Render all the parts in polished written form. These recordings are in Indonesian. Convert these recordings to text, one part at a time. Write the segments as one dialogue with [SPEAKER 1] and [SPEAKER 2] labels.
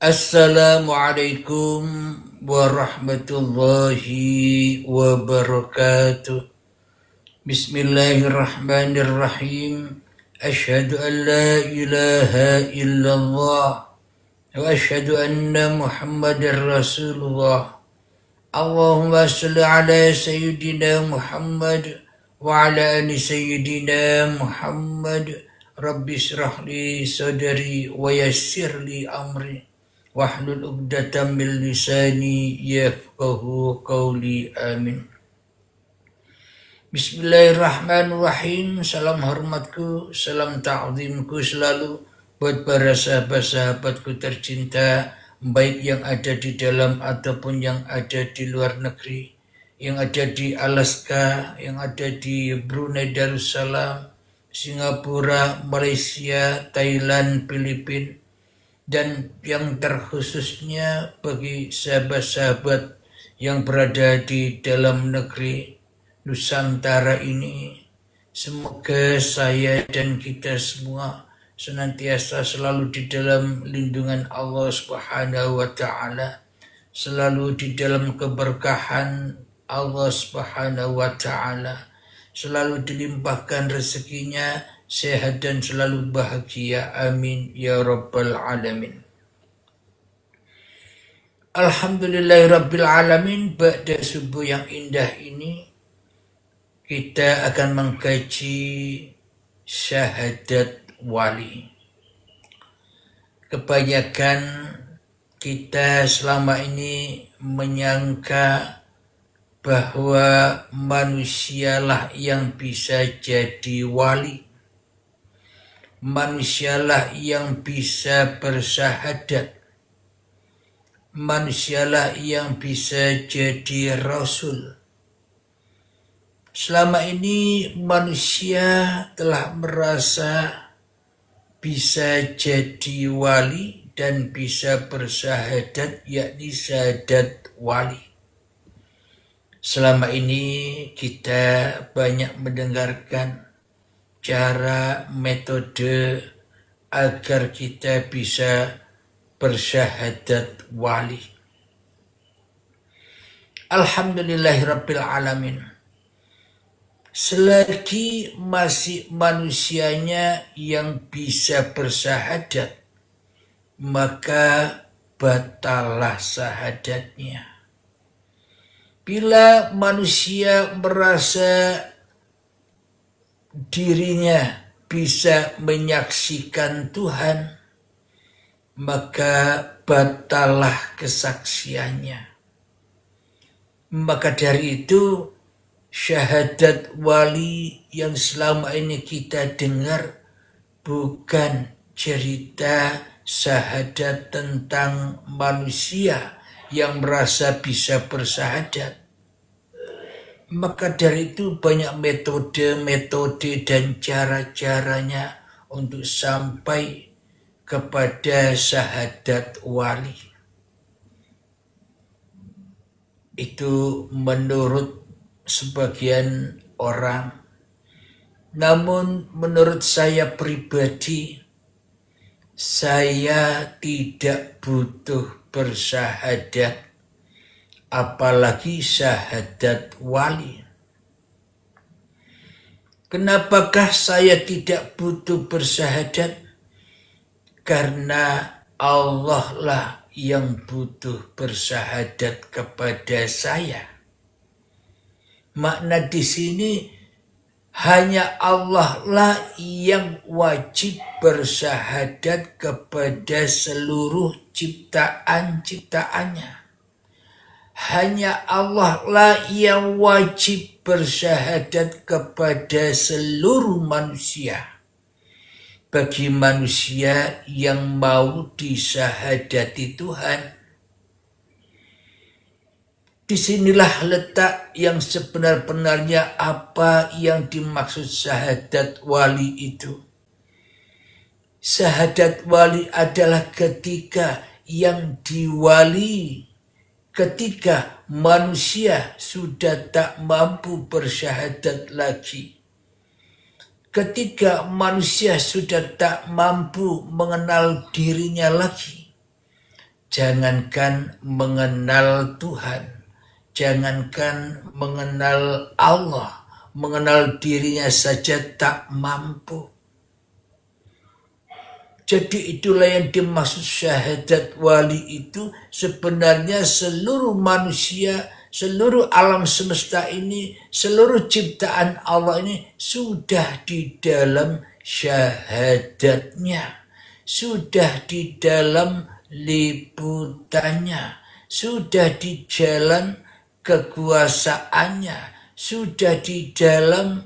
[SPEAKER 1] Assalamualaikum warahmatullahi wabarakatuh. Bismillahirrahmanirrahim. Asyhadu an la ilaha illallah wa asyhadu anna Muhammadar Rasulullah. Allahumma shalli ala sayyidina Muhammad wa ala ali sayyidina Muhammad. Rabbi shrah li sadri wa yassir li amri wahlul 'uqdatam min lisani yafqahu qawli. Amin. Bismillahirrahmanirrahim. Salam hormatku, salam ta'zimku selalu buat para sahabat-sahabatku tercinta, baik yang ada di dalam ataupun yang ada di luar negeri, yang ada di Alaska, yang ada di Brunei Darussalam, Singapura, Malaysia, Thailand, Filipina, dan yang terkhususnya bagi sahabat-sahabat yang berada di dalam negeri Nusantara ini. Semoga saya dan kita semua senantiasa selalu di dalam lindungan Allah Subhanahu wa Ta'ala, selalu di dalam keberkahan Allah Subhanahu wa Ta'ala, selalu dilimpahkan rezekinya, sehat dan selalu bahagia. Amin ya rabbal alamin. Alhamdulillahirabbil alamin. Pada subuh yang indah ini kita akan mengkaji syahadat wali. Kebanyakan kita selama ini menyangka bahwa manusialah yang bisa jadi wali, manusialah yang bisa bersyahadat, manusialah yang bisa jadi rasul. Selama ini manusia telah merasa bisa jadi wali dan bisa bersyahadat, yakni syahadat wali. Selama ini kita banyak mendengarkan cara, metode agar kita bisa bersyahadat wali. Alhamdulillahirabbil alamin. Selagi masih manusianya yang bisa bersyahadat, maka batallah syahadatnya. Bila manusia merasa dirinya bisa menyaksikan Tuhan, maka batallah kesaksiannya. Maka dari itu, syahadat wali yang selama ini kita dengar bukan cerita syahadat tentang manusia yang merasa bisa bersyahadat. Maka dari itu banyak metode-metode dan cara-caranya untuk sampai kepada syahadat wali. Itu menurut sebagian orang. Namun menurut saya pribadi, saya tidak butuh bersyahadat, apalagi syahadat wali. Kenapakah saya tidak butuh bersyahadat? Karena Allah lah yang butuh bersyahadat kepada saya. Makna di sini hanya Allah lah yang wajib bersyahadat kepada seluruh ciptaan-ciptaannya. Hanya Allah lah yang wajib bersyahadat kepada seluruh manusia. Bagi manusia yang mau disyahadati Tuhan, disinilah letak yang sebenar-benarnya apa yang dimaksud syahadat wali itu. Syahadat wali adalah ketika yang diwali, ketika manusia sudah tak mampu bersyahadat lagi. Ketika manusia sudah tak mampu mengenal dirinya lagi. Jangankan mengenal Tuhan, jangankan mengenal Allah, mengenal dirinya saja tak mampu. Jadi itulah yang dimaksud syahadat wali itu. Sebenarnya seluruh manusia, seluruh alam semesta ini, seluruh ciptaan Allah ini sudah di dalam syahadatnya, sudah di dalam liputannya, sudah di jalan kekuasaannya, sudah di dalam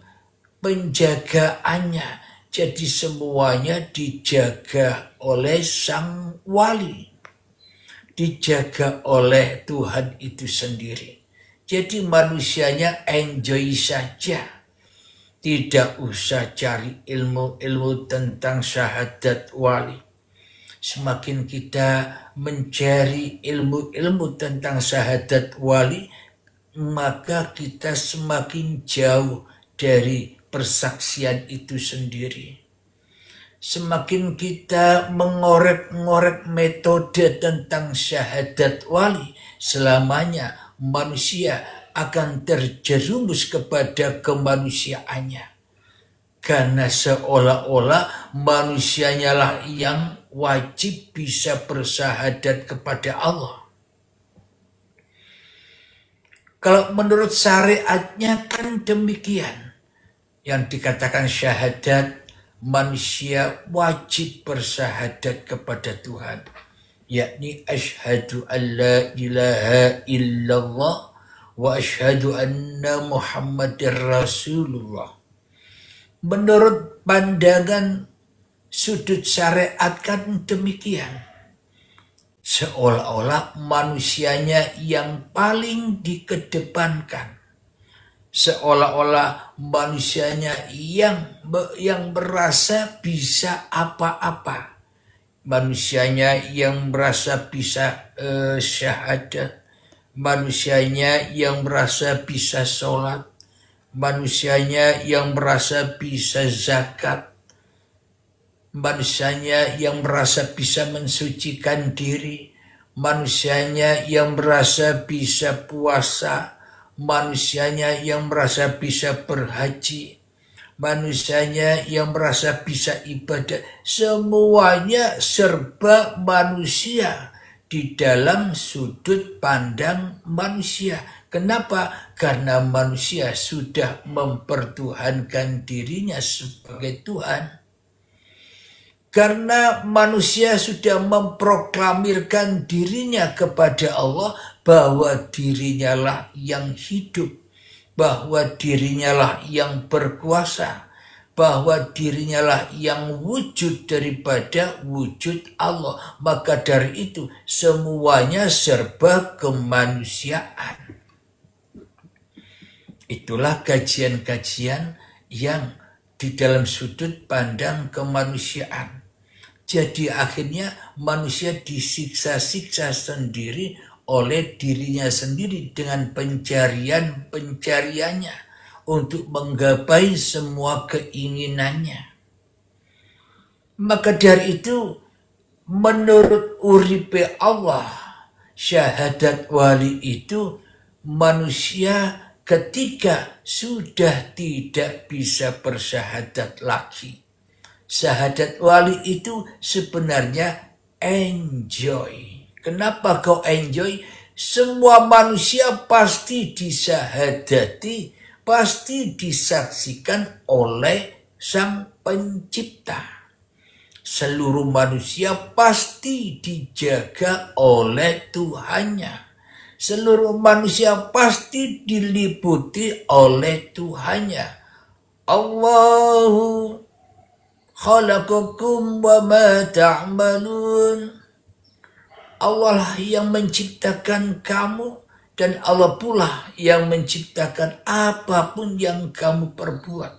[SPEAKER 1] penjagaannya. Jadi semuanya dijaga oleh sang wali, dijaga oleh Tuhan itu sendiri. Jadi manusianya enjoy saja, tidak usah cari ilmu-ilmu tentang syahadat wali. Semakin kita mencari ilmu-ilmu tentang syahadat wali, maka kita semakin jauh dari persaksian itu sendiri. Semakin kita mengorek-ngorek metode tentang syahadat wali, selamanya manusia akan terjerumus kepada kemanusiaannya. Karena seolah-olah manusianya lah yang wajib bisa bersyahadat kepada Allah. Kalau menurut syariatnya kan demikian. Yang dikatakan syahadat, manusia wajib bersyahadat kepada Tuhan. Yakni asyhadu an la ilaha illallah wa asyhadu anna Muhammadar Rasulullah. Menurut pandangan sudut syariat kan demikian. Seolah-olah manusianya yang paling dikedepankan. Seolah-olah manusianya yang merasa bisa apa-apa. Manusianya yang merasa bisa syahadat. Manusianya yang merasa bisa sholat. Manusianya yang merasa bisa zakat. Manusianya yang merasa bisa mensucikan diri. Manusianya yang merasa bisa puasa. Manusianya yang merasa bisa berhaji, manusianya yang merasa bisa ibadah, semuanya serba manusia di dalam sudut pandang manusia. Kenapa? Karena manusia sudah mempertuhankan dirinya sebagai Tuhan. Karena manusia sudah memproklamirkan dirinya kepada Allah bahwa dirinya lah yang hidup, bahwa dirinya lah yang berkuasa, bahwa dirinya lah yang wujud daripada wujud Allah. Maka dari itu semuanya serba kemanusiaan. Itulah kajian-kajian yang di dalam sudut pandang kemanusiaan. Jadi akhirnya manusia disiksa-siksa sendiri oleh dirinya sendiri dengan pencariannya untuk menggapai semua keinginannya. Maka dari itu menurut uripe Allah, syahadat wali itu manusia ketika sudah tidak bisa bersyahadat lagi. Syahadat wali itu sebenarnya enjoy. Kenapa kau enjoy? Semua manusia pasti disyahadati, pasti disaksikan oleh Sang Pencipta. Seluruh manusia pasti dijaga oleh Tuhannya. Seluruh manusia pasti diliputi oleh Tuhannya. Allahu khalaqakum wa ma ta'malun. Allah lah yang menciptakan kamu dan Allah pula yang menciptakan apapun yang kamu perbuat.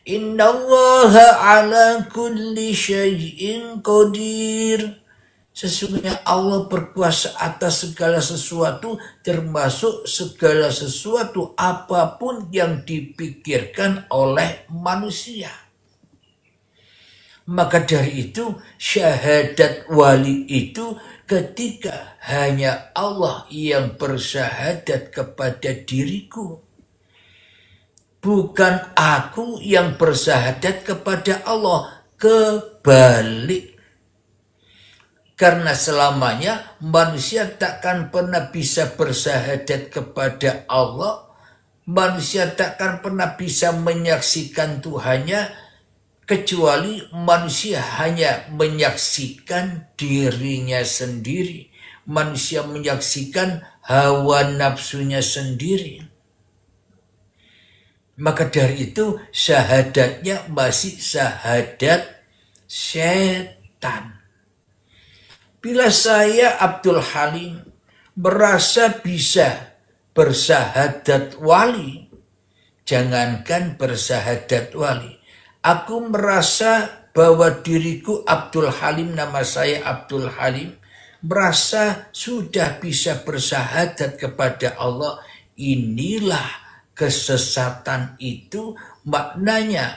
[SPEAKER 1] Innallaha ala kulli syai'in qadir. Sesungguhnya Allah berkuasa atas segala sesuatu, termasuk segala sesuatu apapun yang dipikirkan oleh manusia. Maka dari itu syahadat wali itu ketika hanya Allah yang bersyahadat kepada diriku. Bukan aku yang bersyahadat kepada Allah, kebalik. Karena selamanya manusia takkan pernah bisa bersyahadat kepada Allah. Manusia takkan pernah bisa menyaksikan Tuhannya, kecuali manusia hanya menyaksikan dirinya sendiri. Manusia menyaksikan hawa nafsunya sendiri. Maka dari itu syahadatnya masih syahadat setan. Bila saya Abdul Halim merasa bisa bersyahadat wali, jangankan bersyahadat wali, aku merasa bahwa diriku Abdul Halim, nama saya Abdul Halim, merasa sudah bisa bersyahadat kepada Allah. Inilah kesesatan itu, maknanya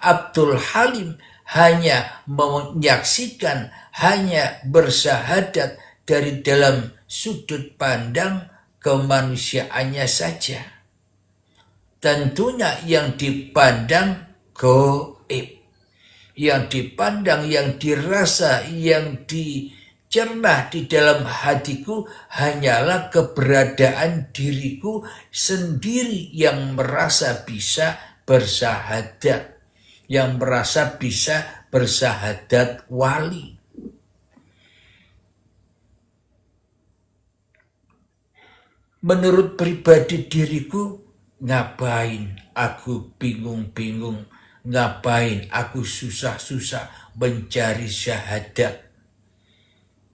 [SPEAKER 1] Abdul Halim hanya menyaksikan, hanya bersyahadat dari dalam sudut pandang kemanusiaannya saja. Tentunya yang dipandang gaib, yang dipandang, yang dirasa, yang dicerna di dalam hatiku hanyalah keberadaan diriku sendiri yang merasa bisa bersyahadat, yang merasa bisa bersyahadat wali. Menurut pribadi diriku, ngapain aku bingung-bingung, ngapain aku susah-susah mencari syahadat,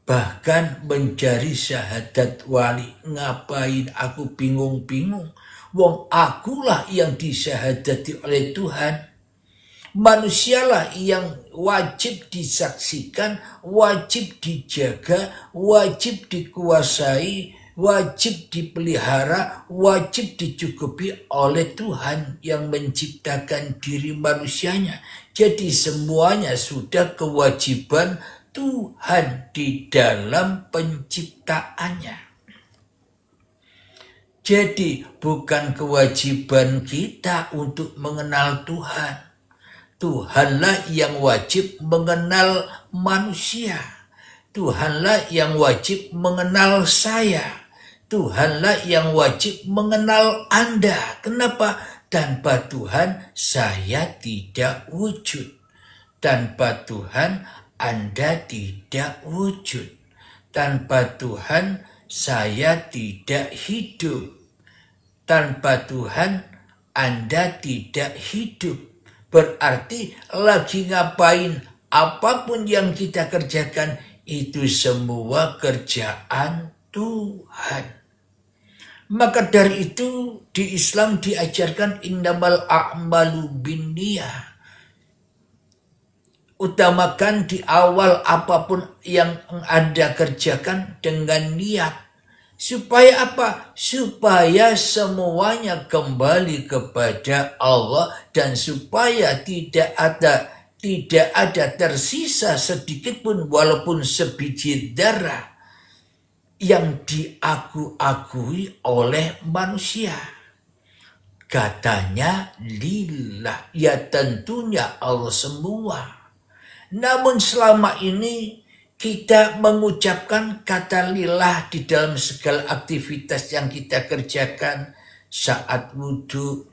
[SPEAKER 1] bahkan mencari syahadat wali. Ngapain aku bingung-bingung, wong akulah yang disyahadati oleh Tuhan. Manusialah yang wajib disaksikan, wajib dijaga, wajib dikuasai, wajib dipelihara, wajib dicukupi oleh Tuhan yang menciptakan diri manusianya. Jadi semuanya sudah kewajiban Tuhan di dalam penciptaannya. Jadi bukan kewajiban kita untuk mengenal Tuhan. Tuhanlah yang wajib mengenal manusia. Tuhanlah yang wajib mengenal saya. Tuhanlah yang wajib mengenal Anda. Kenapa? Tanpa Tuhan saya tidak wujud. Tanpa Tuhan Anda tidak wujud. Tanpa Tuhan saya tidak hidup. Tanpa Tuhan Anda tidak hidup. Berarti lagi ngapain, apapun yang kita kerjakan itu semua kerjaan Tuhan. Maka dari itu di Islam diajarkan innamal a'malu binniyah. Utamakan di awal apapun yang Anda kerjakan dengan niat. Supaya apa? Supaya semuanya kembali kepada Allah dan supaya tidak ada tersisa sedikit pun walaupun sebiji darah yang diakui oleh manusia. Katanya lillah, ya tentunya Allah semua. Namun selama ini kita mengucapkan kata lillah di dalam segala aktivitas yang kita kerjakan. Saat wudhu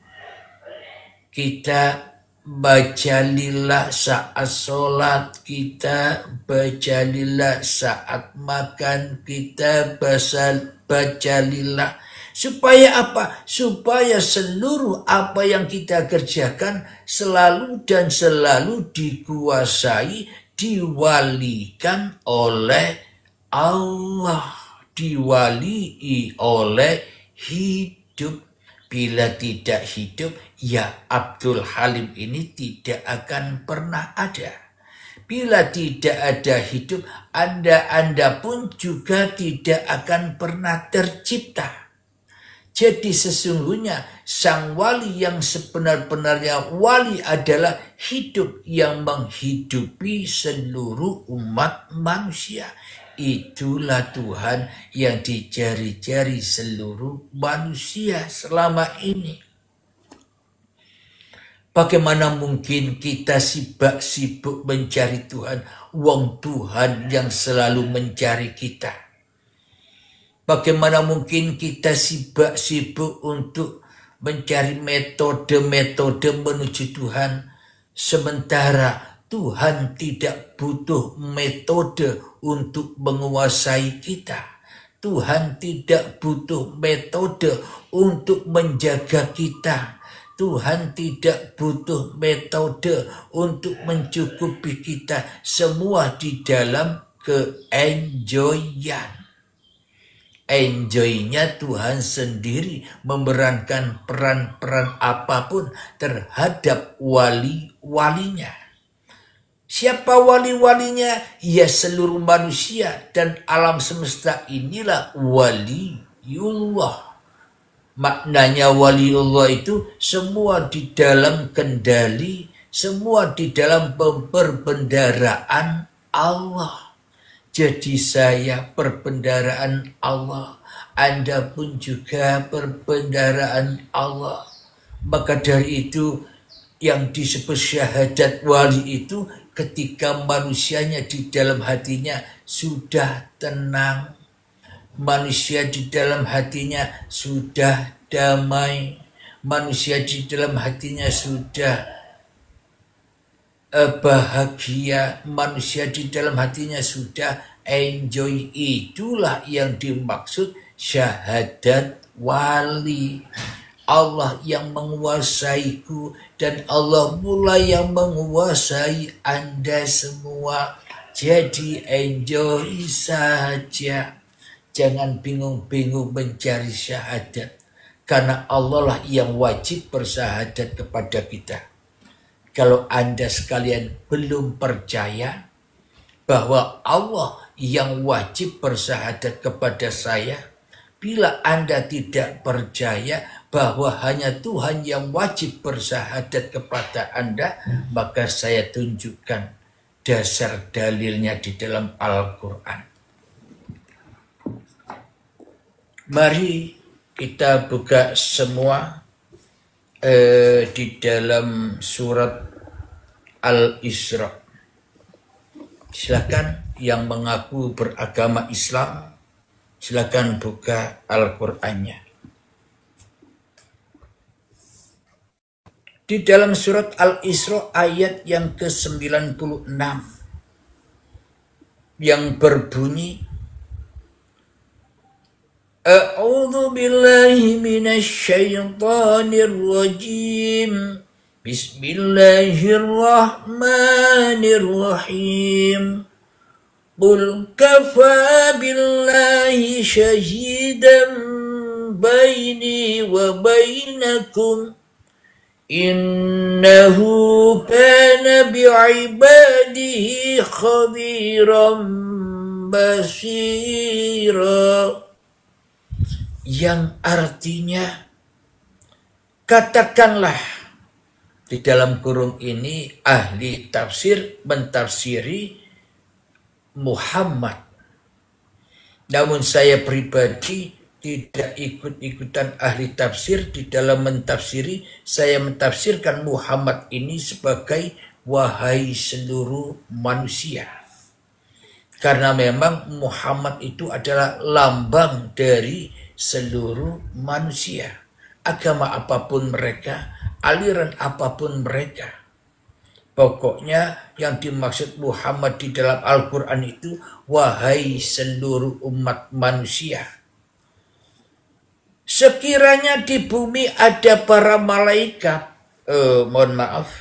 [SPEAKER 1] kita baca lillah, saat sholat kita baca lillah, saat makan kita baca lillah. Supaya apa? Supaya seluruh apa yang kita kerjakan selalu dan selalu dikuasai, diwalikan oleh Allah, diwalii oleh hidup. Bila tidak hidup, ya Abdul Halim ini tidak akan pernah ada. Bila tidak ada hidup, Anda pun juga tidak akan pernah tercipta. Jadi sesungguhnya sang wali yang sebenar-benarnya wali adalah hidup yang menghidupi seluruh umat manusia. Itulah Tuhan yang dicari-cari seluruh manusia selama ini. Bagaimana mungkin kita sibuk mencari Tuhan, wong Tuhan yang selalu mencari kita? Bagaimana mungkin kita sibuk untuk mencari metode-metode menuju Tuhan, sementara Tuhan tidak butuh metode untuk menguasai kita. Tuhan tidak butuh metode untuk menjaga kita. Tuhan tidak butuh metode untuk mencukupi kita. Semua di dalam keenjoyan. Enjoy-nya Tuhan sendiri memerankan peran-peran apapun terhadap wali-walinya. Siapa wali-walinya? Ya seluruh manusia dan alam semesta inilah waliullah. Maknanya waliullah itu semua di dalam kendali, semua di dalam perbendaharaan Allah. Jadi saya perbendaharaan Allah, Anda pun juga perbendaharaan Allah. Maka dari itu yang disebut syahadat wali itu ketika manusianya di dalam hatinya sudah tenang, manusia di dalam hatinya sudah damai, manusia di dalam hatinya sudah bahagia, manusia di dalam hatinya sudah enjoy. Itulah yang dimaksud syahadat wali. Allah yang menguasaiku dan Allah pula yang menguasai Anda semua. Jadi enjoy saja. Jangan bingung-bingung mencari syahadat. Karena Allah lah yang wajib bersyahadat kepada kita. Kalau Anda sekalian belum percaya bahwa Allah yang wajib bersyahadat kepada saya, bila Anda tidak percaya bahwa hanya Tuhan yang wajib bersyahadat kepada Anda, maka saya tunjukkan dasar dalilnya di dalam Al-Quran. Mari kita buka semua di dalam surat Al-Isra. Silakan yang mengaku beragama Islam, silakan buka Al-Qur'annya. Di dalam surat Al-Isra ayat yang ke-96 yang berbunyi, A'udzu billahi minasy syaithanir rajim. Bismillahirrahmanirrahim. Qul kafa billahi syahidan baini wa bainakum. Innahu kana bi'ibadihi khabiran basira. Yang artinya, katakanlah, di dalam kurung ini ahli tafsir mentafsiri Muhammad. Namun saya pribadi tidak ikut-ikutan ahli tafsir di dalam mentafsiri. Saya mentafsirkan Muhammad ini sebagai wahai seluruh manusia. Karena memang Muhammad itu adalah lambang dari seluruh manusia. Agama apapun mereka, aliran apapun mereka. Pokoknya yang dimaksud Muhammad di dalam Al-Quran itu wahai seluruh umat manusia. Sekiranya di bumi ada para malaikat, mohon maaf,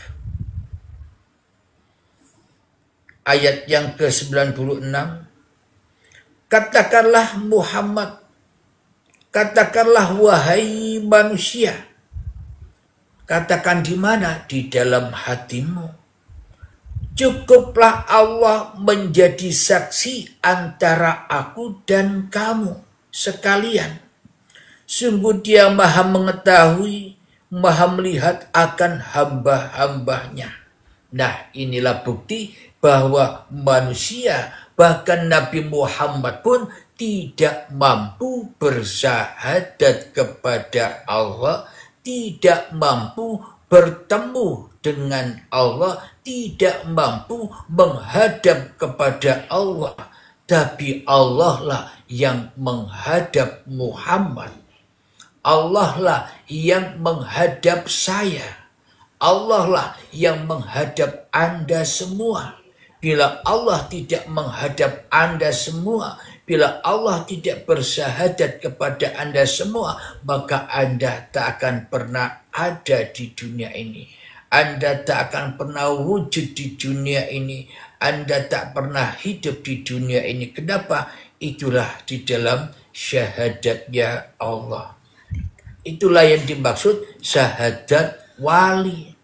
[SPEAKER 1] ayat yang ke-96, katakanlah Muhammad, katakanlah wahai manusia. Katakan di mana? Di dalam hatimu. Cukuplah Allah menjadi saksi antara aku dan kamu sekalian. Sungguh dia maha mengetahui, maha melihat akan hamba-hambanya. Nah, inilah bukti bahwa manusia, bahkan Nabi Muhammad pun tidak mampu bersyahadat kepada Allah, tidak mampu bertemu dengan Allah, tidak mampu menghadap kepada Allah. Tapi Allah lah yang menghadap Muhammad. Allah lah yang menghadap saya. Allah lah yang menghadap Anda semua. Bila Allah tidak menghadap Anda semua, bila Allah tidak bersyahadat kepada Anda semua, maka Anda tak akan pernah ada di dunia ini. Anda tak akan pernah wujud di dunia ini. Anda tak pernah hidup di dunia ini. Kenapa? Itulah di dalam syahadatnya Allah. Itulah yang dimaksud syahadat wali.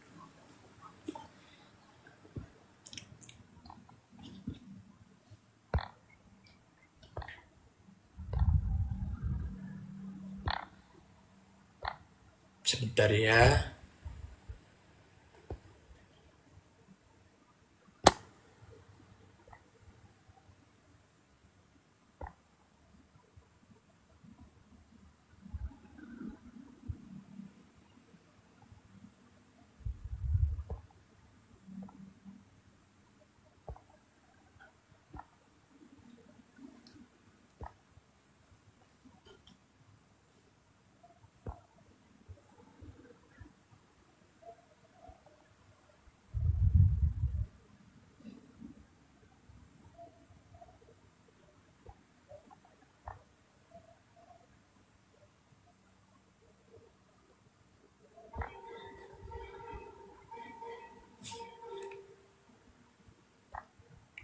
[SPEAKER 1] Sebentar ya.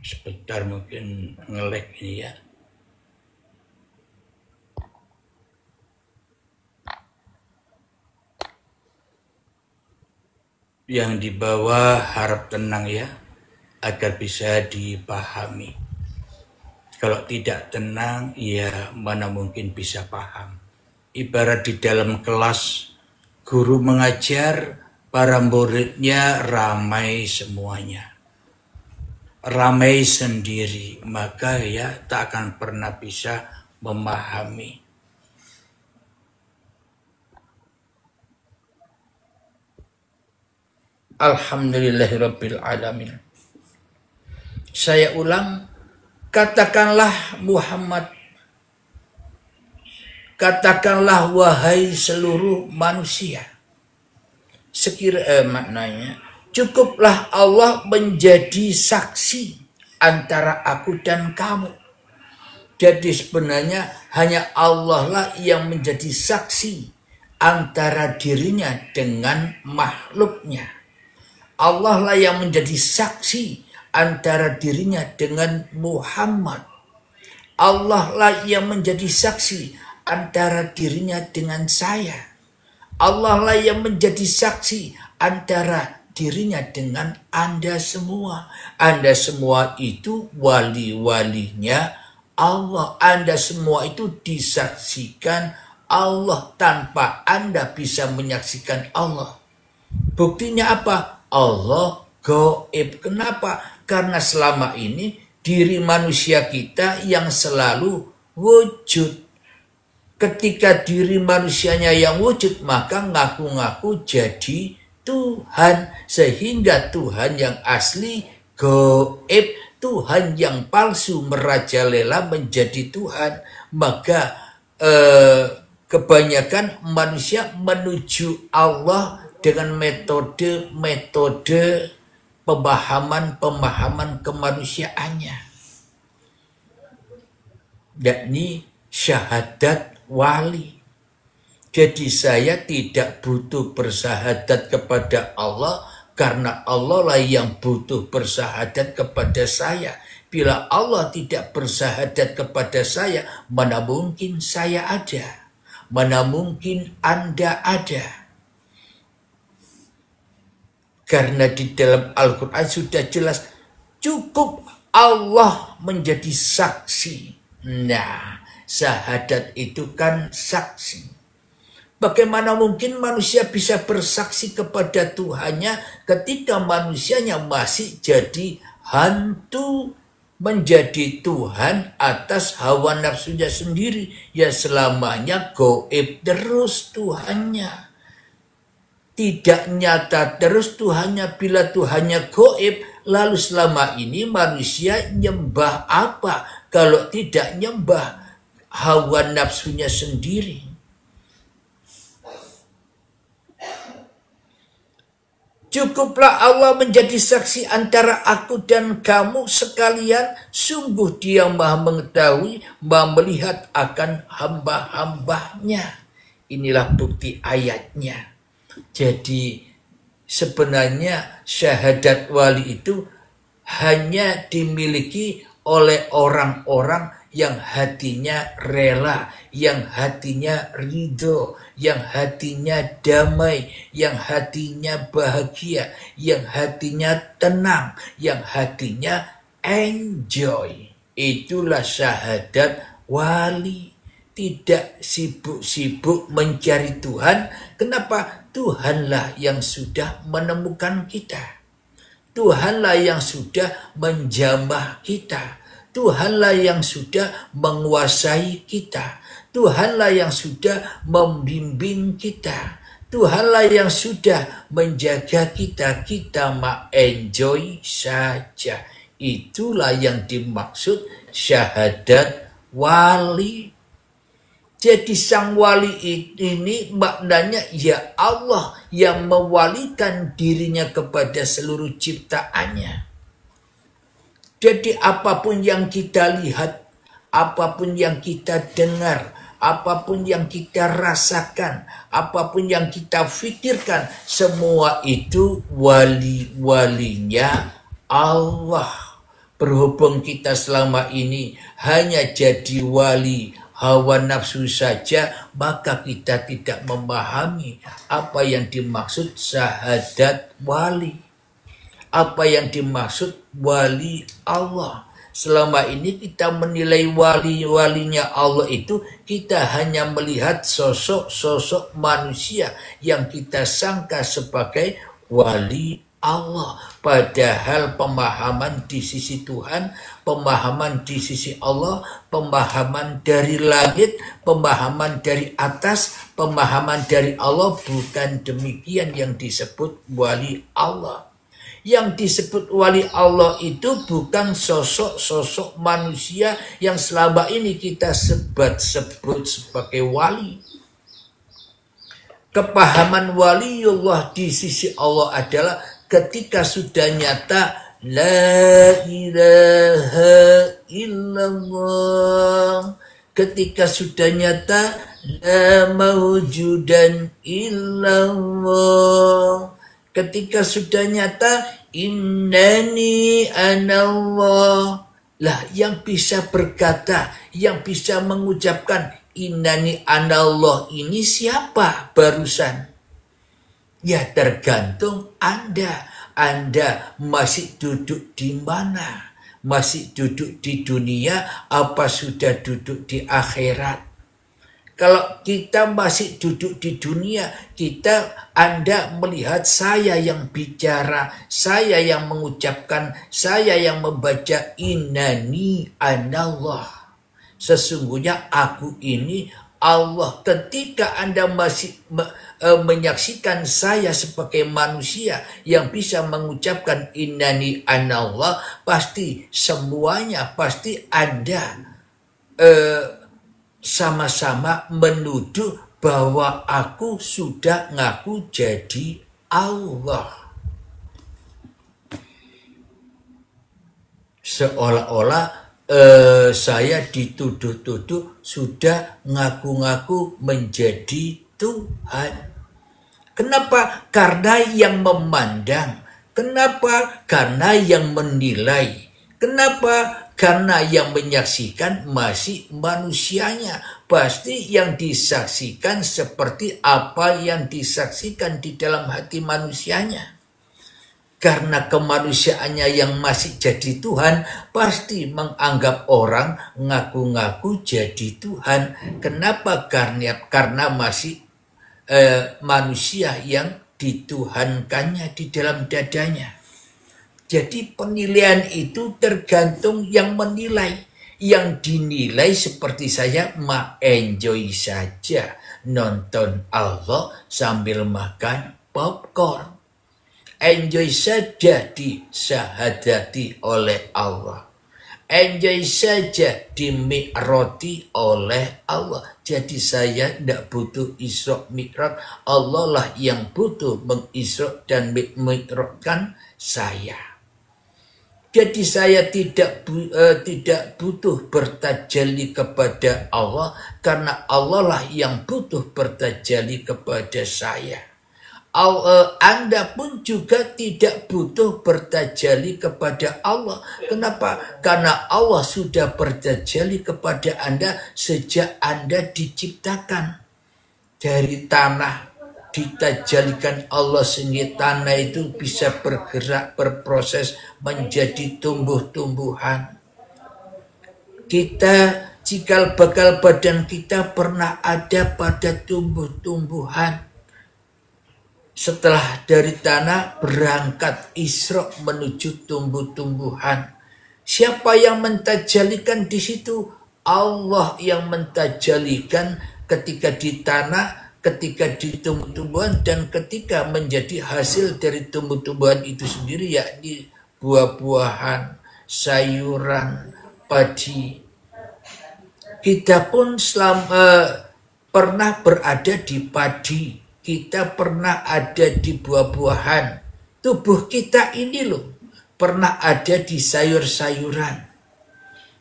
[SPEAKER 1] Sebentar mungkin nge-lag ini ya. Yang di bawah harap tenang ya, agar bisa dipahami. Kalau tidak tenang, ya mana mungkin bisa paham. Ibarat di dalam kelas, guru mengajar, para muridnya ramai semuanya. Ramai sendiri, maka ya tak akan pernah bisa memahami. Alhamdulillahirabbil alamin. Saya ulang, katakanlah Muhammad, katakanlah wahai seluruh manusia. Maknanya, cukuplah Allah menjadi saksi antara aku dan kamu. Jadi sebenarnya hanya Allah lah yang menjadi saksi antara dirinya dengan makhluknya. Allah lah yang menjadi saksi antara dirinya dengan Muhammad. Allah lah yang menjadi saksi antara dirinya dengan saya. Allah lah yang menjadi saksi antara dirinya dengan Anda semua. Anda semua itu wali-walinya Allah. Anda semua itu disaksikan Allah. Tanpa Anda bisa menyaksikan Allah. Buktinya apa? Allah gaib. Kenapa? Karena selama ini diri manusia kita yang selalu wujud. Ketika diri manusianya yang wujud, maka ngaku-ngaku jadi Tuhan. Sehingga Tuhan yang asli gaib, Tuhan yang palsu merajalela menjadi Tuhan. Maka kebanyakan manusia menuju Allah dengan metode-metode pemahaman kemanusiaannya, yakni syahadat wali. Jadi saya tidak butuh bersyahadat kepada Allah, karena Allah lah yang butuh bersyahadat kepada saya. Bila Allah tidak bersyahadat kepada saya, mana mungkin saya ada? Mana mungkin Anda ada? Karena di dalam Al-Quran sudah jelas, cukup Allah menjadi saksi. Nah, syahadat itu kan saksi. Bagaimana mungkin manusia bisa bersaksi kepada Tuhannya ketika manusianya masih jadi hantu, menjadi Tuhan atas hawa nafsunya sendiri, ya selamanya gaib terus Tuhannya. Tidak nyata terus Tuhannya. Bila Tuhannya gaib, lalu selama ini manusia nyembah apa kalau tidak nyembah hawa nafsunya sendiri? Cukuplah Allah menjadi saksi antara aku dan kamu sekalian. Sungguh Dia Maha mengetahui, Maha melihat akan hamba-hambanya. Inilah bukti ayatnya. Jadi sebenarnya syahadat wali itu hanya dimiliki oleh orang-orang yang hatinya rela, yang hatinya ridho, yang hatinya damai, yang hatinya bahagia, yang hatinya tenang, yang hatinya enjoy. Itulah syahadat wali. Tidak sibuk-sibuk mencari Tuhan. Kenapa? Tuhanlah yang sudah menemukan kita. Tuhanlah yang sudah menjamah kita. Tuhanlah yang sudah menguasai kita. Tuhanlah yang sudah membimbing kita. Tuhanlah yang sudah menjaga kita. Kita mah enjoy saja. Itulah yang dimaksud syahadat wali. Jadi sang wali ini maknanya ya Allah yang mewalikan dirinya kepada seluruh ciptaannya. Jadi apapun yang kita lihat, apapun yang kita dengar, apapun yang kita rasakan, apapun yang kita pikirkan, semua itu wali-walinya Allah. Berhubung kita selama ini hanya jadi wali hawa nafsu saja, maka kita tidak memahami apa yang dimaksud syahadat wali. Apa yang dimaksud wali Allah. Selama ini kita menilai wali-walinya Allah itu, kita hanya melihat sosok-sosok manusia yang kita sangka sebagai wali Allah. Padahal pemahaman di sisi Tuhan, pemahaman di sisi Allah, pemahaman dari langit, pemahaman dari atas, pemahaman dari Allah, bukan demikian yang disebut wali Allah. Yang disebut wali Allah itu bukan sosok-sosok manusia yang selama ini kita sebut sebagai wali. Kepahaman waliullah di sisi Allah adalah ketika sudah nyata la ilaha illallah, ketika sudah nyata la mawjudan illallah, ketika sudah nyata innani anallah. Lah yang bisa berkata, yang bisa mengucapkan innani anallah ini siapa barusan? Ya tergantung Anda. Anda masih duduk di mana? Masih duduk di dunia apa sudah duduk di akhirat? Kalau kita masih duduk di dunia, Anda melihat saya yang bicara, saya yang mengucapkan, saya yang membaca innani anallah. Sesungguhnya aku ini Allah. Ketika Anda masih menyaksikan saya sebagai manusia yang bisa mengucapkan innani anallah, pasti semuanya, pasti Anda sama-sama menuduh bahwa aku sudah ngaku jadi Allah. Seolah-olah saya dituduh-tuduh sudah ngaku-ngaku menjadi Tuhan. Kenapa? Karena yang memandang. Kenapa? Karena yang menilai. Kenapa? Karena yang menyaksikan masih manusianya. Pasti yang disaksikan seperti apa yang disaksikan di dalam hati manusianya. Karena kemanusiaannya yang masih jadi Tuhan, pasti menganggap orang ngaku-ngaku jadi Tuhan. Kenapa? Karena masih manusia yang dituhankannya di dalam dadanya. Jadi penilaian itu tergantung yang menilai. Yang dinilai seperti saya enjoy saja nonton Allah sambil makan popcorn. Enjoy saja disahadati oleh Allah. Enjoy saja dimi'rati oleh Allah. Jadi saya tidak butuh Isra Mi'raj. Allah lah yang butuh mengisra dan mi'rajkan saya. Jadi saya tidak butuh bertajalli kepada Allah, karena Allah lah yang butuh bertajalli kepada saya. Anda pun juga tidak butuh bertajalli kepada Allah. Kenapa? Karena Allah sudah bertajalli kepada Anda sejak Anda diciptakan. Dari tanah ditajalikan Allah sehingga tanah itu bisa bergerak, berproses menjadi tumbuh-tumbuhan. Kita cikal bakal badan kita pernah ada pada tumbuh-tumbuhan. Setelah dari tanah berangkat Isra menuju tumbuh-tumbuhan. Siapa yang mentajalikan di situ? Allah yang mentajalikan ketika di tanah, ketika di tumbuh-tumbuhan, dan ketika menjadi hasil dari tumbuh-tumbuhan itu sendiri, yakni buah-buahan, sayuran, padi. Kita pun pernah berada di padi. Kita pernah ada di buah-buahan. Tubuh kita ini loh pernah ada di sayur-sayuran.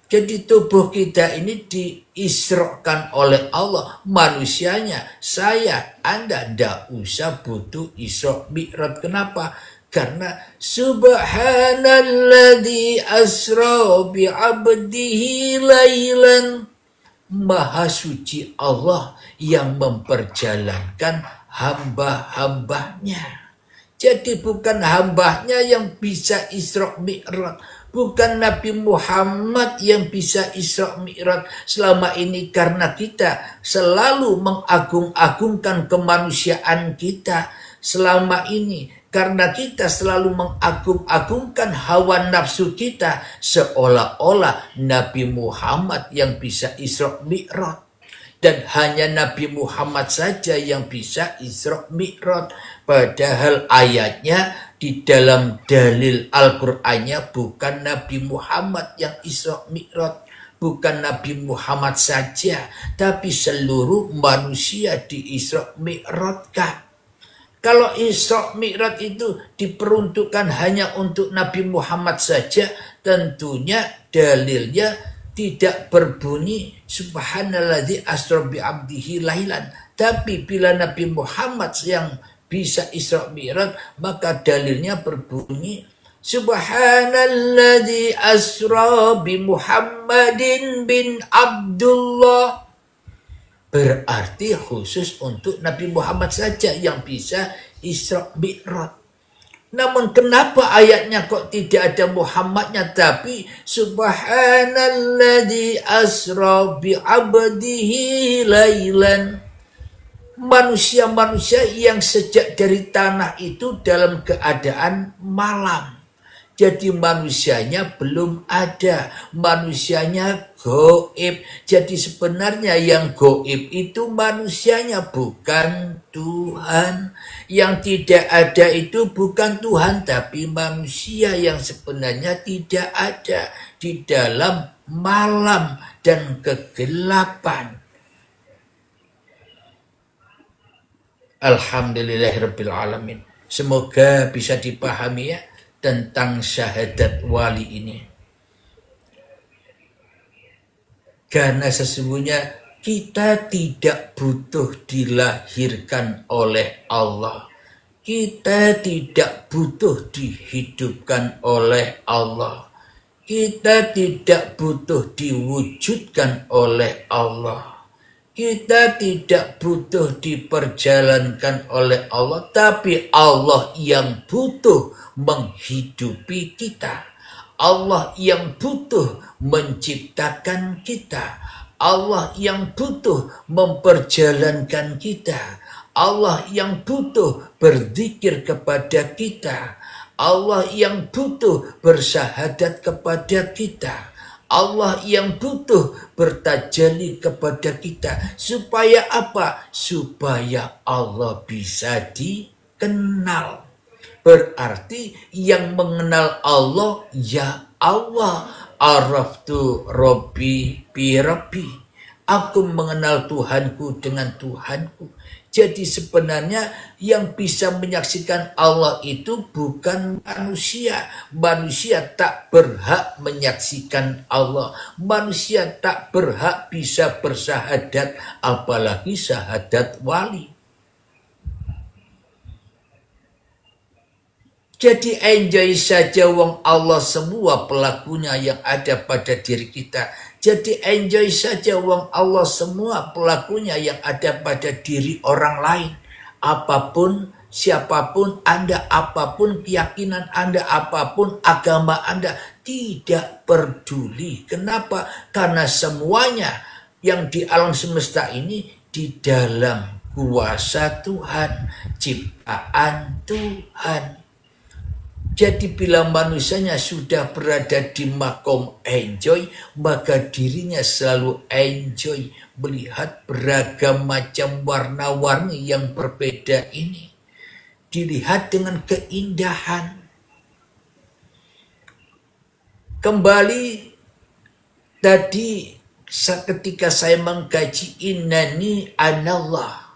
[SPEAKER 1] Jadi tubuh kita ini diisrokan oleh Allah. Manusianya, saya, Anda tidak usah butuh Isra Mi'raj. Kenapa? Karena Subhanalladzi asra bi'abdihi laylan. Maha suci Allah yang memperjalankan hamba-hambanya. Jadi bukan hambanya yang bisa Isra Mi'raj. Bukan Nabi Muhammad yang bisa Isra Mi'raj. Selama ini karena kita selalu mengagung-agungkan kemanusiaan kita. Selama ini karena kita selalu mengagung-agungkan hawa nafsu kita. Seolah-olah Nabi Muhammad yang bisa Isra Mi'raj. Dan hanya Nabi Muhammad saja yang bisa Isra Mi'raj. Padahal ayatnya di dalam dalil Al-Qur'annya bukan Nabi Muhammad yang Isra Mi'raj. Bukan Nabi Muhammad saja, tapi seluruh manusia di Isra Mi'rajkan. Kalau Isra Mi'raj itu diperuntukkan hanya untuk Nabi Muhammad saja, tentunya dalilnya tidak berbunyi Subhanalladzi asra bi'abdihi lailan. Tapi bila Nabi Muhammad yang bisa Isra Mi'raj, maka dalilnya berbunyi Subhanalladzi asra bi Muhammadin bin Abdullah. Berarti khusus untuk Nabi Muhammad saja yang bisa Isra Mi'raj. Namun kenapa ayatnya kok tidak ada Muhammadnya, tapi Subhanalladzi asra bi abdihi lailan. Manusia-manusia yang sejak dari tanah itu dalam keadaan malam. Jadi manusianya belum ada, manusianya gaib. Jadi sebenarnya yang gaib itu manusianya, bukan Tuhan. Yang tidak ada itu bukan Tuhan, tapi manusia yang sebenarnya tidak ada di dalam malam dan kegelapan. Alhamdulillahirabbil alamin. Semoga bisa dipahami ya tentang syahadat wali ini. Karena sesungguhnya kita tidak butuh dilahirkan oleh Allah. Kita tidak butuh dihidupkan oleh Allah. Kita tidak butuh diwujudkan oleh Allah. Kita tidak butuh diperjalankan oleh Allah, tapi Allah yang butuh menghidupi kita. Allah yang butuh menciptakan kita. Allah yang butuh memperjalankan kita. Allah yang butuh berzikir kepada kita, Allah yang butuh bersyahadat kepada kita, Allah yang butuh bertajalli kepada kita. Supaya apa? Supaya Allah bisa dikenal. Berarti yang mengenal Allah, ya Allah. Araftu Rabbi bi Rabbi. Aku mengenal Tuhanku dengan Tuhanku. Jadi sebenarnya yang bisa menyaksikan Allah itu bukan manusia. Manusia tak berhak menyaksikan Allah. Manusia tak berhak bisa bersyahadat, apalagi syahadat wali. Jadi enjoy saja wong Allah semua pelakunya yang ada pada diri kita. Jadi enjoy saja wong Allah semua pelakunya yang ada pada diri orang lain. Apapun, siapapun Anda, apapun keyakinan Anda, apapun agama Anda, tidak peduli. Kenapa? Karena semuanya yang di alam semesta ini di dalam kuasa Tuhan, ciptaan Tuhan. Jadi bila manusianya sudah berada di makom enjoy, maka dirinya selalu enjoy melihat beragam macam warna-warni yang berbeda ini. Dilihat dengan keindahan. Kembali tadi ketika saya mengkaji innani anallah.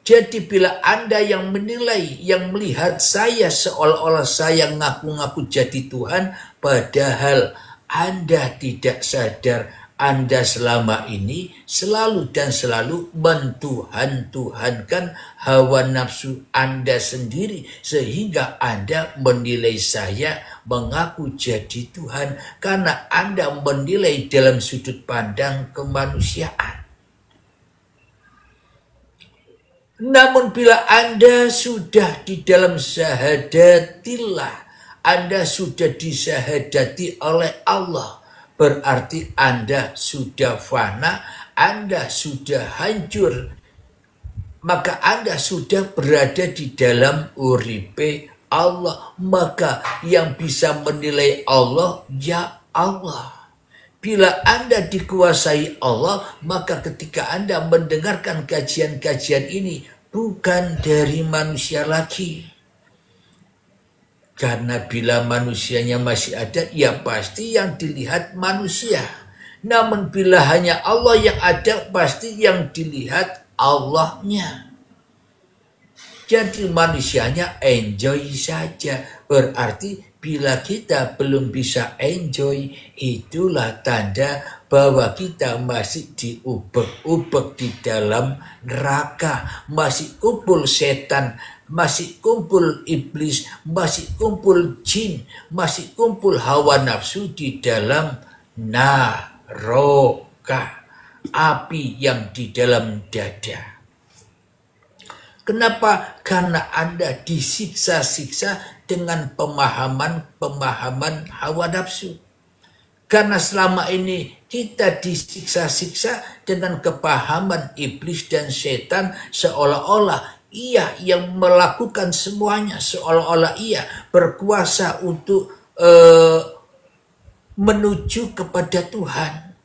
[SPEAKER 1] Jadi bila Anda yang menilai, yang melihat saya seolah-olah saya ngaku-ngaku jadi Tuhan, padahal Anda tidak sadar Anda selama ini selalu dan selalu mentuhan-tuhankan hawa nafsu Anda sendiri. Sehingga Anda menilai saya mengaku jadi Tuhan karena Anda menilai dalam sudut pandang kemanusiaan. Namun bila Anda sudah di dalam syahadatillah, Anda sudah disyahadati oleh Allah, berarti Anda sudah fana, Anda sudah hancur, maka Anda sudah berada di dalam uripe Allah. Maka yang bisa menilai Allah, ya Allah. Bila Anda dikuasai Allah, maka ketika Anda mendengarkan kajian-kajian ini, bukan dari manusia lagi. Karena bila manusianya masih ada, ya pasti yang dilihat manusia. Namun bila hanya Allah yang ada, pasti yang dilihat Allahnya. Jadi manusianya enjoy saja. Berarti bila kita belum bisa enjoy, itulah tanda bahwa kita masih diubek-ubek di dalam neraka. Masih kumpul setan, masih kumpul iblis, masih kumpul jin, masih kumpul hawa nafsu di dalam neraka, api yang di dalam dada. Kenapa? Karena Anda disiksa-siksa dengan pemahaman hawa nafsu. Karena selama ini kita disiksa-siksa dengan kepahaman iblis dan setan, seolah-olah ia yang melakukan semuanya, seolah-olah ia berkuasa untuk menuju kepada Tuhan.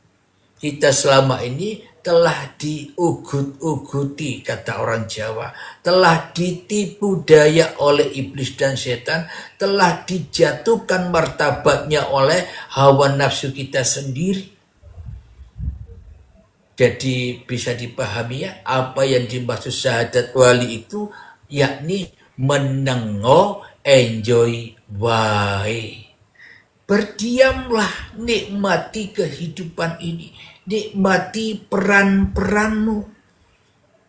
[SPEAKER 1] Kita selama ini telah diugut-uguti, kata orang Jawa, telah ditipu daya oleh iblis dan setan, telah dijatuhkan martabatnya oleh hawa nafsu kita sendiri. Jadi bisa dipahami ya, apa yang dimaksud syahadat wali itu, yakni menengo enjoy wae. Berdiamlah, nikmati kehidupan ini, nikmati peran-peranmu.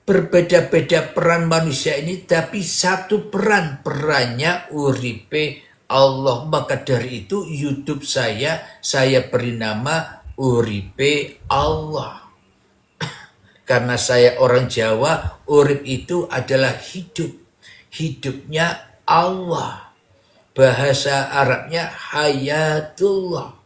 [SPEAKER 1] Berbeda-beda peran manusia ini, tapi satu perannya uripe Allah. Maka dari itu YouTube saya beri nama uripe Allah. Karena saya orang Jawa, urip itu adalah hidup. Hidupnya Allah. Bahasa Arabnya hayatullah.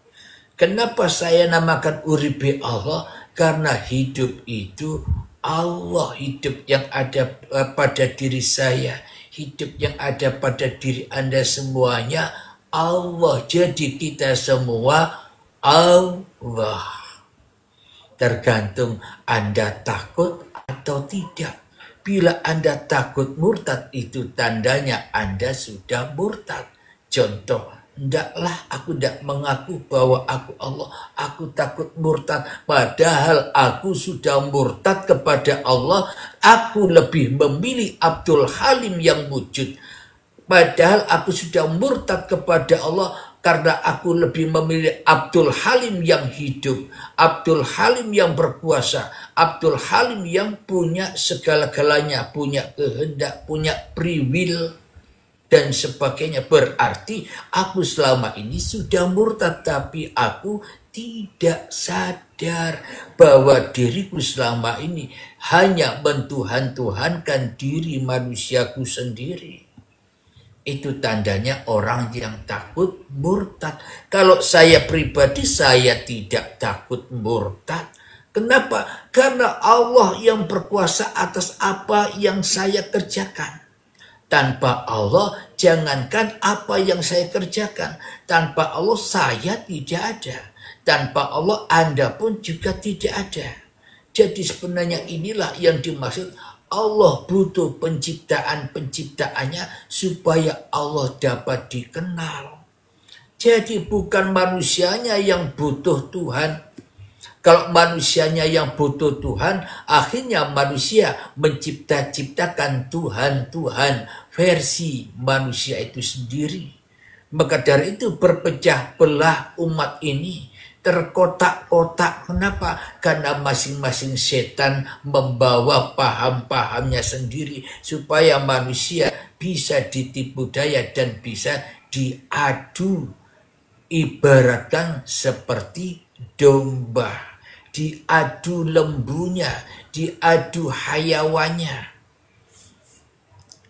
[SPEAKER 1] Kenapa saya namakan uripe Allah? Karena hidup itu Allah hidup yang ada pada diri saya, hidup yang ada pada diri Anda semuanya, Allah. Jadi kita semua Allah. Tergantung Anda takut atau tidak. Bila Anda takut murtad, itu tandanya Anda sudah murtad. Contoh, ndaklah aku tidak mengaku bahwa aku Allah, aku takut murtad. Padahal aku sudah murtad kepada Allah. Aku lebih memilih Abdul Halim yang wujud. Padahal aku sudah murtad kepada Allah karena aku lebih memilih Abdul Halim yang hidup, Abdul Halim yang berkuasa, Abdul Halim yang punya segala-galanya, punya kehendak, punya free will, dan sebagainya. Berarti aku selama ini sudah murtad, tapi aku tidak sadar bahwa diriku selama ini hanya mentuhan-tuhankan diri manusiaku sendiri. Itu tandanya orang yang takut murtad. Kalau saya pribadi, saya tidak takut murtad. Kenapa? Karena Allah yang berkuasa atas apa yang saya kerjakan. Tanpa Allah, jangankan apa yang saya kerjakan. Tanpa Allah, saya tidak ada. Tanpa Allah, Anda pun juga tidak ada. Jadi sebenarnya inilah yang dimaksud Allah butuh penciptaannya supaya Allah dapat dikenal. Jadi bukan manusianya yang butuh Tuhan. Kalau manusianya yang butuh Tuhan, akhirnya manusia menciptakan Tuhan versi manusia itu sendiri. Maka dari itu berpecah belah umat ini, terkotak-kotak. Kenapa? Karena masing-masing setan membawa paham-pahamnya sendiri supaya manusia bisa ditipu daya dan bisa diadu. Ibaratkan seperti domba, diadu lembunya, diadu hayawannya.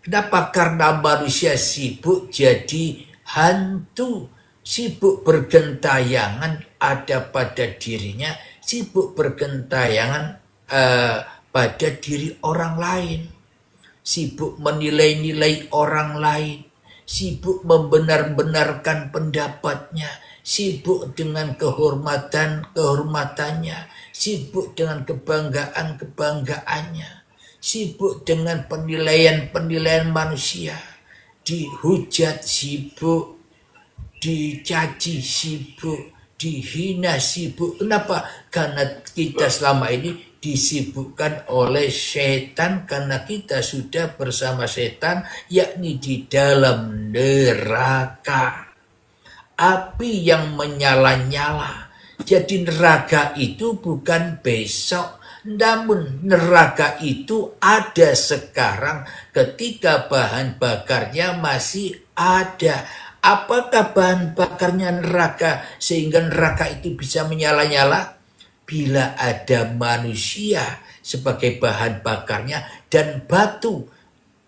[SPEAKER 1] Kenapa? Karena manusia sibuk jadi hantu, sibuk bergentayangan ada pada dirinya, sibuk bergentayangan pada diri orang lain, sibuk menilai-nilai orang lain, sibuk membenar-benarkan pendapatnya, sibuk dengan kehormatannya, sibuk dengan kebanggaannya, sibuk dengan penilaian manusia, dihujat sibuk, dicaci sibuk, dihina sibuk. Kenapa? Karena kita selama ini disibukkan oleh setan, karena kita sudah bersama setan, yakni di dalam neraka. Api yang menyala-nyala. Jadi neraka itu bukan besok, namun neraka itu ada sekarang ketika bahan bakarnya masih ada. Apakah bahan bakarnya neraka sehingga neraka itu bisa menyala-nyala? Bila ada manusia sebagai bahan bakarnya dan batu.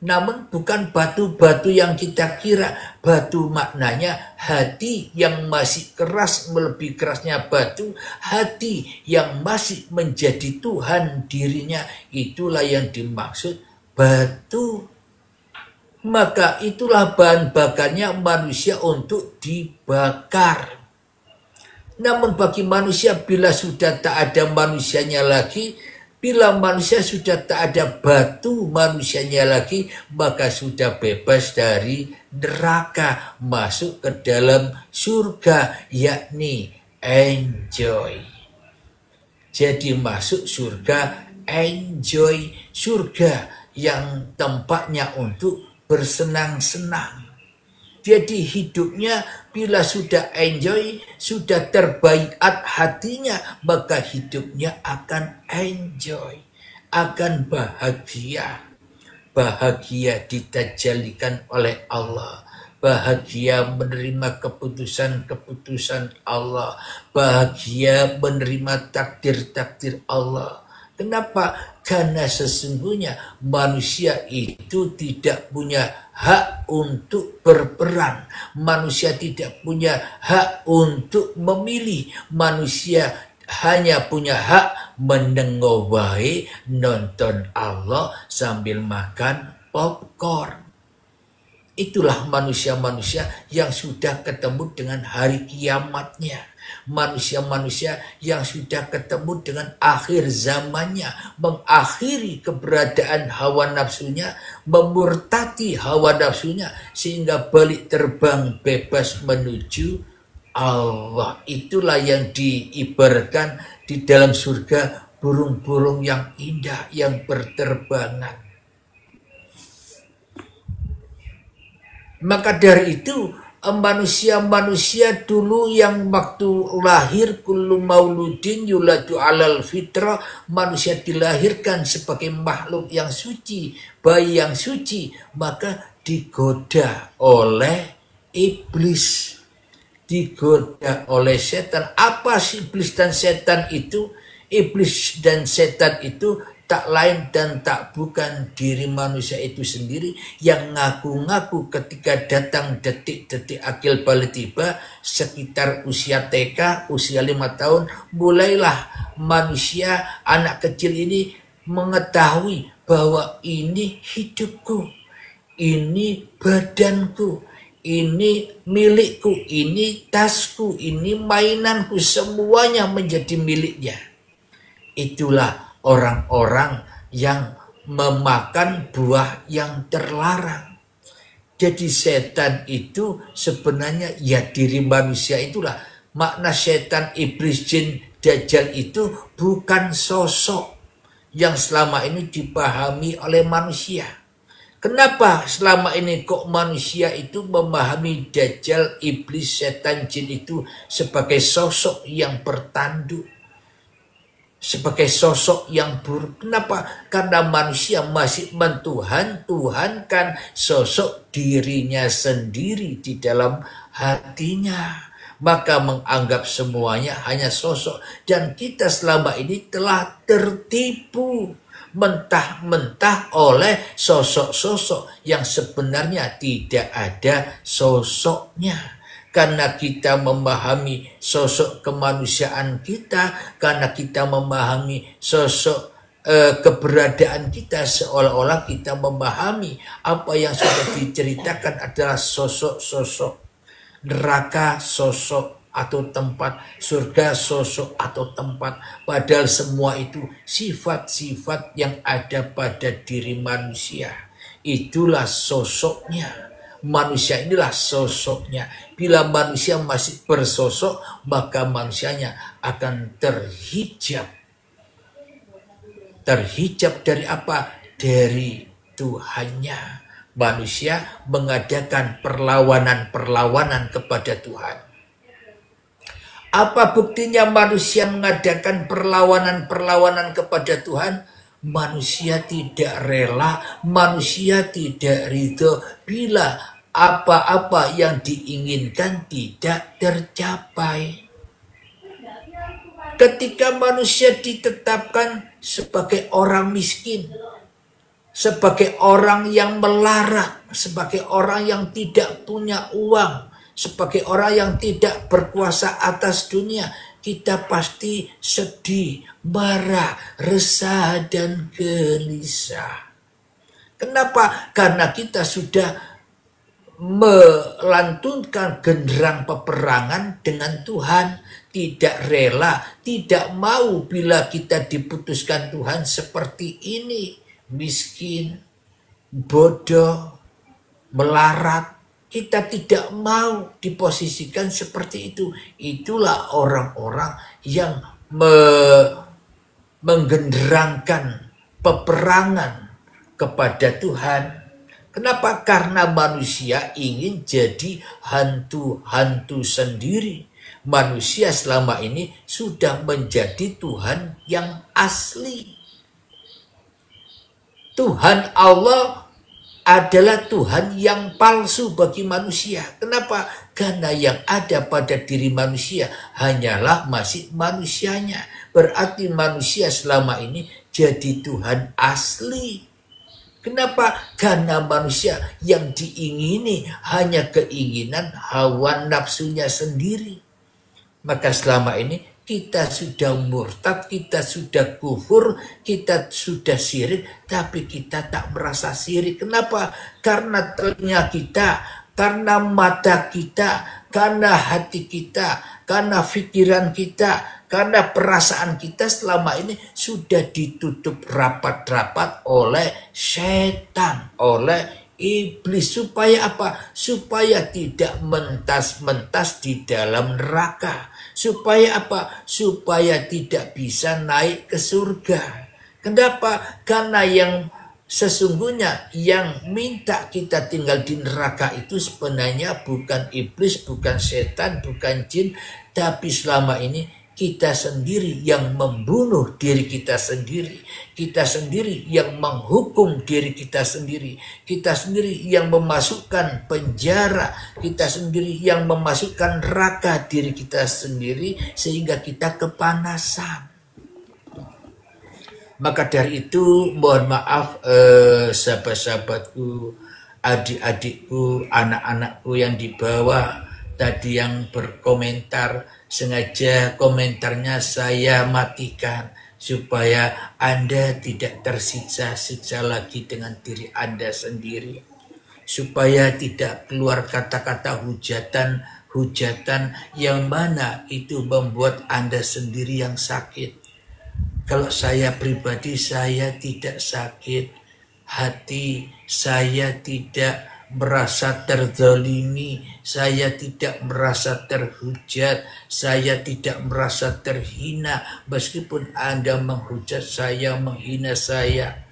[SPEAKER 1] Namun bukan batu-batu yang kita kira. Batu maknanya hati yang masih keras, melebihi kerasnya batu. Hati yang masih menjadi Tuhan dirinya. Itulah yang dimaksud batu. Maka itulah bahan bakarnya manusia untuk dibakar. Namun bagi manusia, bila sudah tak ada manusianya lagi, bila manusia sudah tak ada batu manusianya lagi, maka sudah bebas dari neraka, masuk ke dalam surga, yakni enjoy. Jadi masuk surga, enjoy, surga yang tempatnya untuk bersenang-senang. Jadi hidupnya bila sudah enjoy, sudah terbaiat hatinya, maka hidupnya akan enjoy, akan bahagia. Bahagia ditajalikan oleh Allah. Bahagia menerima keputusan-keputusan Allah. Bahagia menerima takdir-takdir Allah. Kenapa? Karena sesungguhnya manusia itu tidak punya hak untuk berperang. Manusia tidak punya hak untuk memilih. Manusia hanya punya hak mendengar wae, nonton Allah sambil makan popcorn. Itulah manusia-manusia yang sudah ketemu dengan hari kiamatnya. Manusia-manusia yang sudah ketemu dengan akhir zamannya. Mengakhiri keberadaan hawa nafsunya. Memurtati hawa nafsunya. Sehingga balik terbang bebas menuju Allah. Itulah yang diibaratkan di dalam surga burung-burung yang indah yang berterbangan. Maka dari itu manusia-manusia dulu yang waktu lahir kullu mauludin yuladu alal fitrah, manusia dilahirkan sebagai makhluk yang suci, bayi yang suci, maka digoda oleh iblis, digoda oleh setan. Apa sih iblis dan setan itu? Iblis dan setan itu tak lain dan tak bukan diri manusia itu sendiri yang ngaku-ngaku ketika datang detik-detik akil balik tiba sekitar usia TK, usia 5 tahun, mulailah manusia, anak kecil ini mengetahui bahwa ini hidupku, ini badanku, ini milikku, ini tasku, ini mainanku, semuanya menjadi miliknya. Itulah orang-orang yang memakan buah yang terlarang. Jadi setan itu sebenarnya ya diri manusia itulah. Makna setan, iblis, jin, dajjal itu bukan sosok yang selama ini dipahami oleh manusia. Kenapa selama ini kok manusia itu memahami dajjal, iblis, setan, jin itu sebagai sosok yang bertanduk, sebagai sosok yang buruk? Kenapa? Karena manusia masih mentuhan-tuhankan sosok dirinya sendiri di dalam hatinya. Maka menganggap semuanya hanya sosok. Dan kita selama ini telah tertipu mentah-mentah oleh sosok-sosok yang sebenarnya tidak ada sosoknya. Karena kita memahami sosok kemanusiaan kita, karena kita memahami sosok keberadaan kita, seolah-olah kita memahami apa yang sudah diceritakan adalah sosok-sosok neraka, sosok atau tempat surga, sosok atau tempat. Padahal semua itu sifat-sifat yang ada pada diri manusia. Itulah sosoknya. Manusia inilah sosoknya. Bila manusia masih bersosok, maka manusianya akan terhijab. Terhijab dari apa? Dari Tuhannya. Manusia mengadakan perlawanan-perlawanan kepada Tuhan. Apa buktinya manusia mengadakan perlawanan-perlawanan kepada Tuhan? Manusia tidak rela, manusia tidak ridho bila apa-apa yang diinginkan tidak tercapai. Ketika manusia ditetapkan sebagai orang miskin, sebagai orang yang melarat, sebagai orang yang tidak punya uang, sebagai orang yang tidak berkuasa atas dunia, kita pasti sedih, marah, resah, dan gelisah. Kenapa? Karena kita sudah melantunkan genderang peperangan dengan Tuhan. Tidak rela, tidak mau bila kita diputuskan Tuhan seperti ini. Miskin, bodoh, melarat. Kita tidak mau diposisikan seperti itu. Itulah orang-orang yang menggenderangkan peperangan kepada Tuhan. Kenapa? Karena manusia ingin jadi hantu-hantu sendiri. Manusia selama ini sudah menjadi Tuhan yang asli. Tuhan Allah adalah Tuhan yang palsu bagi manusia. Kenapa? Karena yang ada pada diri manusia hanyalah masih manusianya. Berarti manusia selama ini jadi Tuhan asli. Kenapa? Karena manusia yang diingini hanya keinginan hawa nafsunya sendiri. Maka selama ini kita sudah murtad, kita sudah kufur, kita sudah syirik, tapi kita tak merasa syirik. Kenapa? Karena telinga kita, karena mata kita, karena hati kita, karena pikiran kita, karena perasaan kita selama ini sudah ditutup rapat-rapat oleh setan, oleh iblis. Supaya apa? Supaya tidak mentas-mentas di dalam neraka. Supaya apa? Supaya tidak bisa naik ke surga. Kenapa? Karena yang sesungguhnya yang minta kita tinggal di neraka itu sebenarnya bukan iblis, bukan setan, bukan jin, tapi selama ini kita sendiri yang membunuh diri kita sendiri. Kita sendiri yang menghukum diri kita sendiri. Kita sendiri yang memasukkan penjara. Kita sendiri yang memasukkan neraka diri kita sendiri sehingga kita kepanasan. Maka dari itu mohon maaf sahabat-sahabatku, adik-adikku, anak-anakku yang di bawah tadi yang berkomentar, sengaja komentarnya saya matikan supaya Anda tidak tersiksa-siksa lagi dengan diri Anda sendiri, supaya tidak keluar kata-kata hujatan yang mana itu membuat Anda sendiri yang sakit. Kalau saya pribadi, saya tidak sakit hati, saya tidak merasa terzalimi, saya tidak merasa terhujat, saya tidak merasa terhina. Meskipun Anda menghujat saya, menghina saya,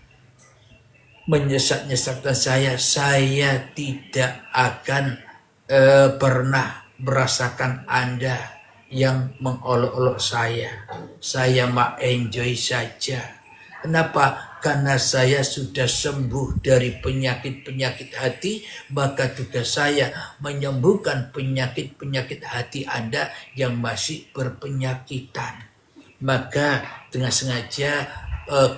[SPEAKER 1] menyesak-nyesakkan saya tidak akan pernah merasakan Anda yang mengolok-olok saya. Saya mah enjoy saja. Kenapa? Karena saya sudah sembuh dari penyakit-penyakit hati, maka tugas saya menyembuhkan penyakit-penyakit hati Anda yang masih berpenyakitan. Maka dengan sengaja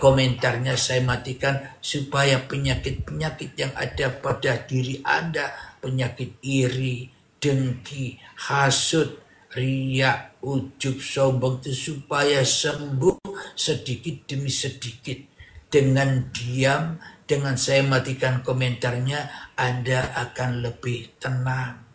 [SPEAKER 1] komentarnya saya matikan supaya penyakit-penyakit yang ada pada diri Anda, penyakit iri, dengki, hasud, riya, ujub, sombong itu supaya sembuh sedikit demi sedikit. Dengan diam, dengan saya matikan komentarnya, Anda akan lebih tenang.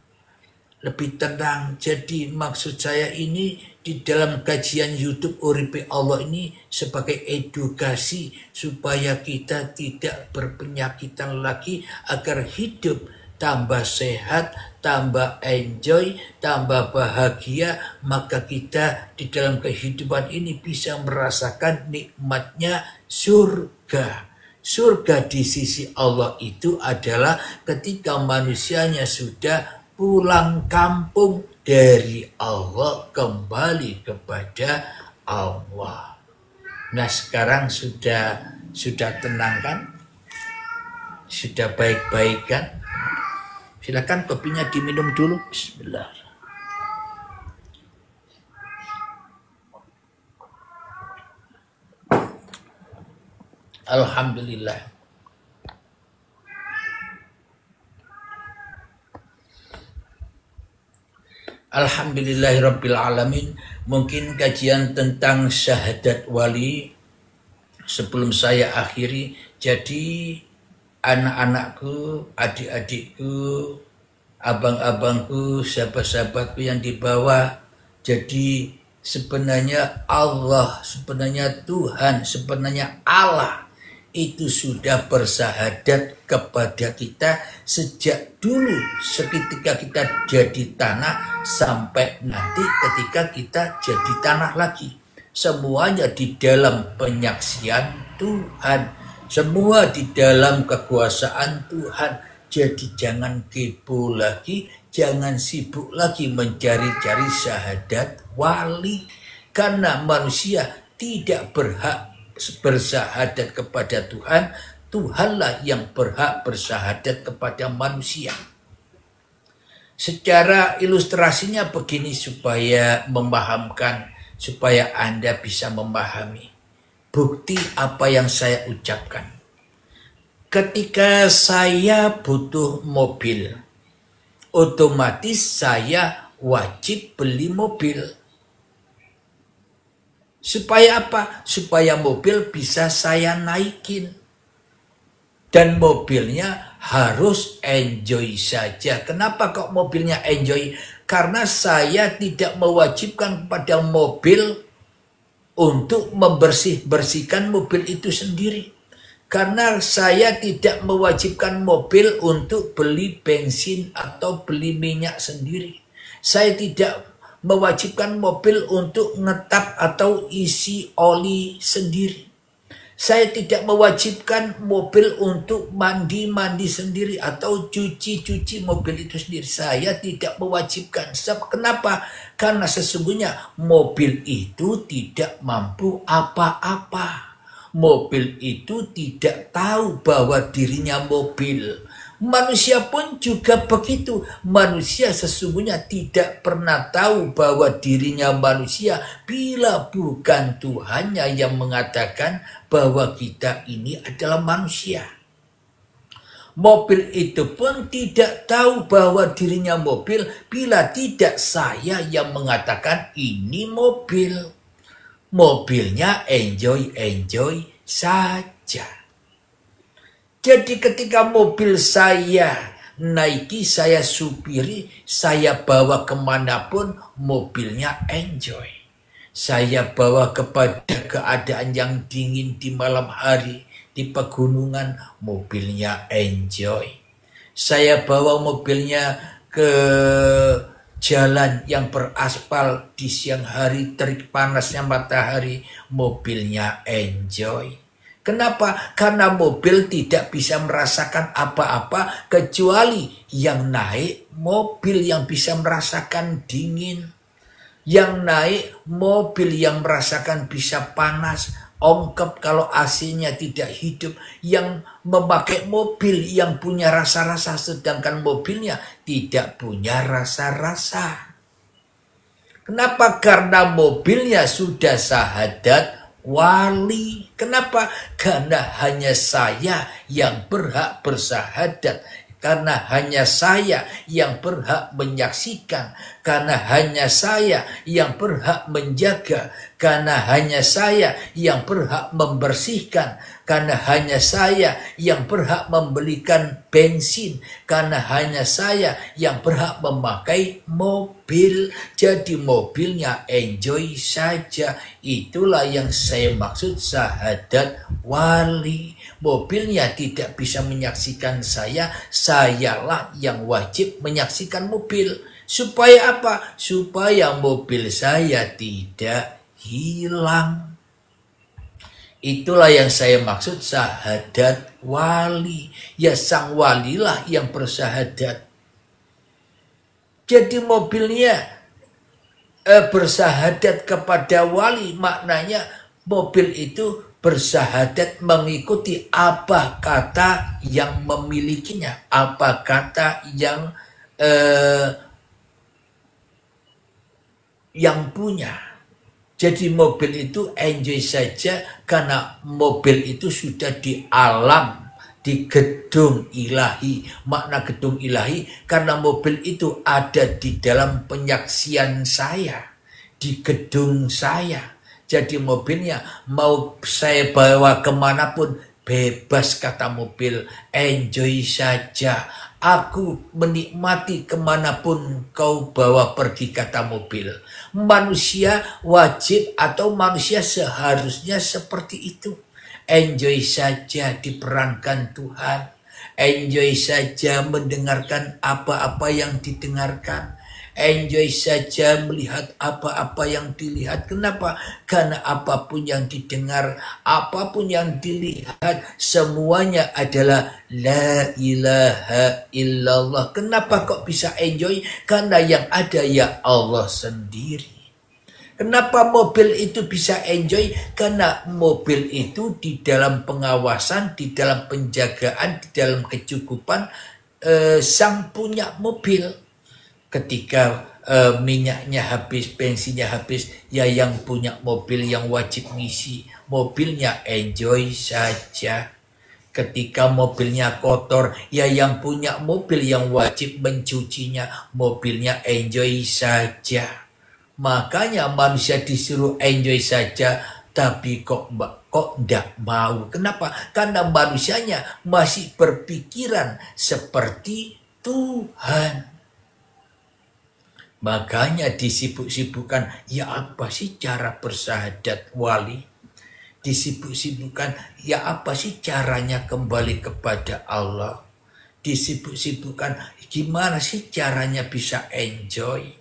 [SPEAKER 1] Lebih tenang. Jadi maksud saya ini di dalam kajian YouTube Uripe Allah ini sebagai edukasi supaya kita tidak berpenyakitan lagi agar hidup tambah sehat, tambah enjoy, tambah bahagia, maka kita di dalam kehidupan ini bisa merasakan nikmatnya surga. Surga di sisi Allah itu adalah ketika manusianya sudah pulang kampung dari Allah kembali kepada Allah. Nah, sekarang sudah tenang kan? Sudah baik-baik kan? Silakan kopinya diminum dulu. Bismillah. Alhamdulillah. Alhamdulillahirabbil alamin. Mungkin kajian tentang syahadat wali sebelum saya akhiri. Jadi anak-anakku, adik-adikku, abang-abangku, sahabat-sahabatku yang di bawah. Jadi sebenarnya Allah, sebenarnya Tuhan, sebenarnya Allah itu sudah bersahadat kepada kita sejak dulu, seketika kita jadi tanah sampai nanti ketika kita jadi tanah lagi. Semuanya di dalam penyaksian Tuhan. Semua di dalam kekuasaan Tuhan. Jadi jangan kepo lagi, jangan sibuk lagi mencari-cari syahadat wali. Karena manusia tidak berhak bersahadat kepada Tuhan. Tuhanlah yang berhak bersahadat kepada manusia. Secara ilustrasinya begini supaya memahamkan, supaya Anda bisa memahami. Bukti apa yang saya ucapkan. Ketika saya butuh mobil, otomatis saya wajib beli mobil. Supaya apa? Supaya mobil bisa saya naikin. Dan mobilnya harus enjoy saja. Kenapa kok mobilnya enjoy? Karena saya tidak mewajibkan kepada mobil untuk membersihkan mobil itu sendiri. Karena saya tidak mewajibkan mobil untuk beli bensin atau beli minyak sendiri. Saya tidak mewajibkan mobil untuk ngetap atau isi oli sendiri. Saya tidak mewajibkan mobil untuk mandi-mandi sendiri atau cuci-cuci mobil itu sendiri. Saya tidak mewajibkan. Kenapa? Karena sesungguhnya mobil itu tidak mampu apa-apa. Mobil itu tidak tahu bahwa dirinya mobil. Manusia pun juga begitu. Manusia sesungguhnya tidak pernah tahu bahwa dirinya manusia bila bukan Tuhannya yang mengatakan bahwa kita ini adalah manusia. Mobil itu pun tidak tahu bahwa dirinya mobil bila tidak saya yang mengatakan ini mobil. Mobilnya enjoy saja. Jadi ketika mobil saya naiki, saya supiri, saya bawa kemanapun, mobilnya enjoy. Saya bawa kepada keadaan yang dingin di malam hari, di pegunungan, mobilnya enjoy. Saya bawa mobilnya ke jalan yang beraspal di siang hari, terik panasnya matahari, mobilnya enjoy. Kenapa? Karena mobil tidak bisa merasakan apa-apa kecuali yang naik mobil yang bisa merasakan dingin. Yang naik mobil yang merasakan bisa panas, ongkep kalau AC-nya tidak hidup. Yang memakai mobil yang punya rasa-rasa sedangkan mobilnya tidak punya rasa-rasa. Kenapa? Karena mobilnya sudah syahadat wali. Kenapa? Karena hanya saya yang berhak bersahadat. Karena hanya saya yang berhak menyaksikan. Karena hanya saya yang berhak menjaga. Karena hanya saya yang berhak membersihkan. Karena hanya saya yang berhak membelikan bensin. Karena hanya saya yang berhak memakai mobil. Jadi mobilnya enjoy saja. Itulah yang saya maksud syahadat wali. Mobilnya tidak bisa menyaksikan saya. Sayalah yang wajib menyaksikan mobil. Supaya apa? Supaya mobil saya tidak hilang. Itulah yang saya maksud syahadat wali. Ya sang walilah yang bersahadat. Jadi mobilnya bersahadat kepada wali. Maknanya mobil itu bersahadat mengikuti apa kata yang memilikinya. Apa kata yang punya. Jadi mobil itu enjoy saja karena mobil itu sudah di alam, di gedung ilahi. Makna gedung ilahi karena mobil itu ada di dalam penyaksian saya, di gedung saya. Jadi mobilnya mau saya bawa kemanapun bebas kata mobil, enjoy saja. Aku menikmati kemanapun kau bawa pergi kata mobil. Manusia wajib atau manusia seharusnya seperti itu. Enjoy saja diperankan Tuhan. Enjoy saja mendengarkan apa-apa yang didengarkan. Enjoy saja melihat apa-apa yang dilihat. Kenapa? Karena apapun yang didengar, apapun yang dilihat, semuanya adalah la ilaha illallah. Kenapa kok bisa enjoy? Karena yang ada ya Allah sendiri. Kenapa mobil itu bisa enjoy? Karena mobil itu di dalam pengawasan, di dalam penjagaan, di dalam kecukupan sang punya mobil. Ketika minyaknya habis, bensinnya habis, ya yang punya mobil yang wajib ngisi. Mobilnya enjoy saja. Ketika mobilnya kotor, ya yang punya mobil yang wajib mencucinya. Mobilnya enjoy saja. Makanya manusia disuruh enjoy saja, tapi kok ndak mau. Kenapa? Karena manusianya masih berpikiran seperti Tuhan. Makanya disibuk-sibukkan, ya apa sih cara bersahadat wali? Disibuk-sibukkan, ya apa sih caranya kembali kepada Allah? Disibuk-sibukkan, gimana sih caranya bisa enjoy?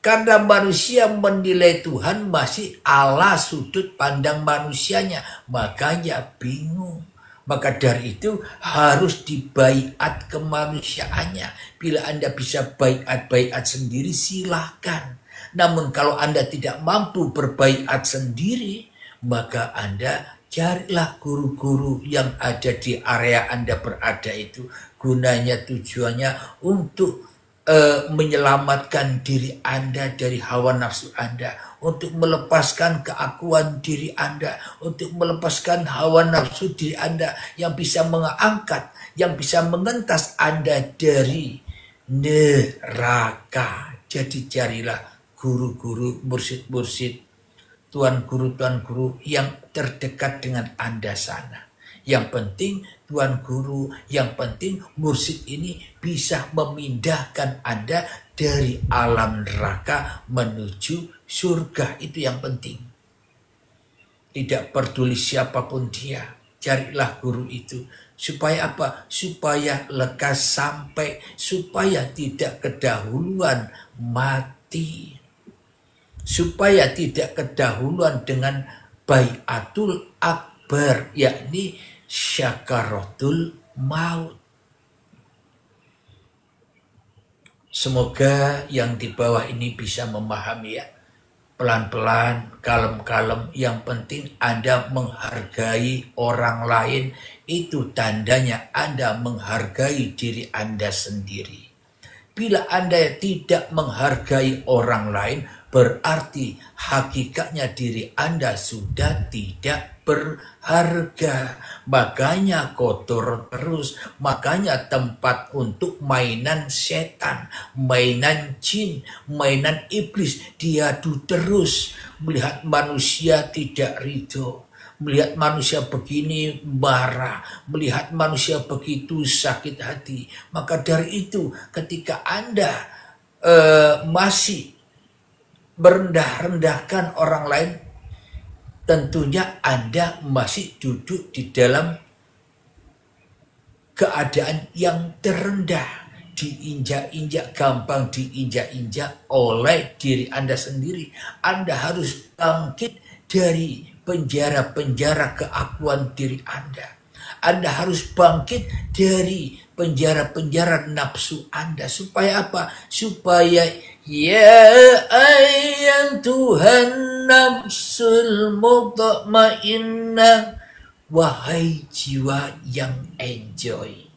[SPEAKER 1] Karena manusia menilai Tuhan masih ala sudut pandang manusianya, makanya bingung. Maka dari itu harus dibaiat kemanusiaannya. Bila Anda bisa baiat sendiri silahkan. Namun kalau Anda tidak mampu berbaiat sendiri, maka Anda carilah guru-guru yang ada di area Anda berada itu. Gunanya tujuannya untuk menyelamatkan diri Anda dari hawa nafsu Anda, untuk melepaskan keakuan diri Anda, untuk melepaskan hawa nafsu diri Anda yang bisa mengangkat, yang bisa mengentas Anda dari neraka. Jadi carilah guru-guru, mursyid-mursyid, tuan guru yang terdekat dengan Anda sana. Yang penting tuan guru, yang penting mursyid ini bisa memindahkan Anda dari alam neraka menuju surga. Itu yang penting. Tidak peduli siapapun dia, carilah guru itu. Supaya apa? Supaya lekas sampai, supaya tidak kedahuluan mati. Supaya tidak kedahuluan dengan baiatul akbar, yakni syakaratul maut. Semoga yang di bawah ini bisa memahami ya. Pelan-pelan, kalem-kalem. Yang penting Anda menghargai orang lain. Itu tandanya Anda menghargai diri Anda sendiri. Bila Anda tidak menghargai orang lain, berarti hakikatnya diri Anda sudah tidak berharga. Makanya kotor terus, makanya tempat untuk mainan setan, mainan jin, mainan iblis diadu terus. Melihat manusia tidak ridho, melihat manusia begini marah, melihat manusia begitu sakit hati. Maka dari itu ketika Anda masih merendah-rendahkan orang lain, tentunya Anda masih duduk di dalam keadaan yang terendah, diinjak-injak, gampang diinjak-injak oleh diri Anda sendiri. Anda harus bangkit dari penjara-penjara keakuan diri Anda. Anda harus bangkit dari penjara-penjara nafsu Anda. Supaya apa? Supaya ya ayat Tuhan nafsul mutmainnah, wahai jiwa yang enjoy,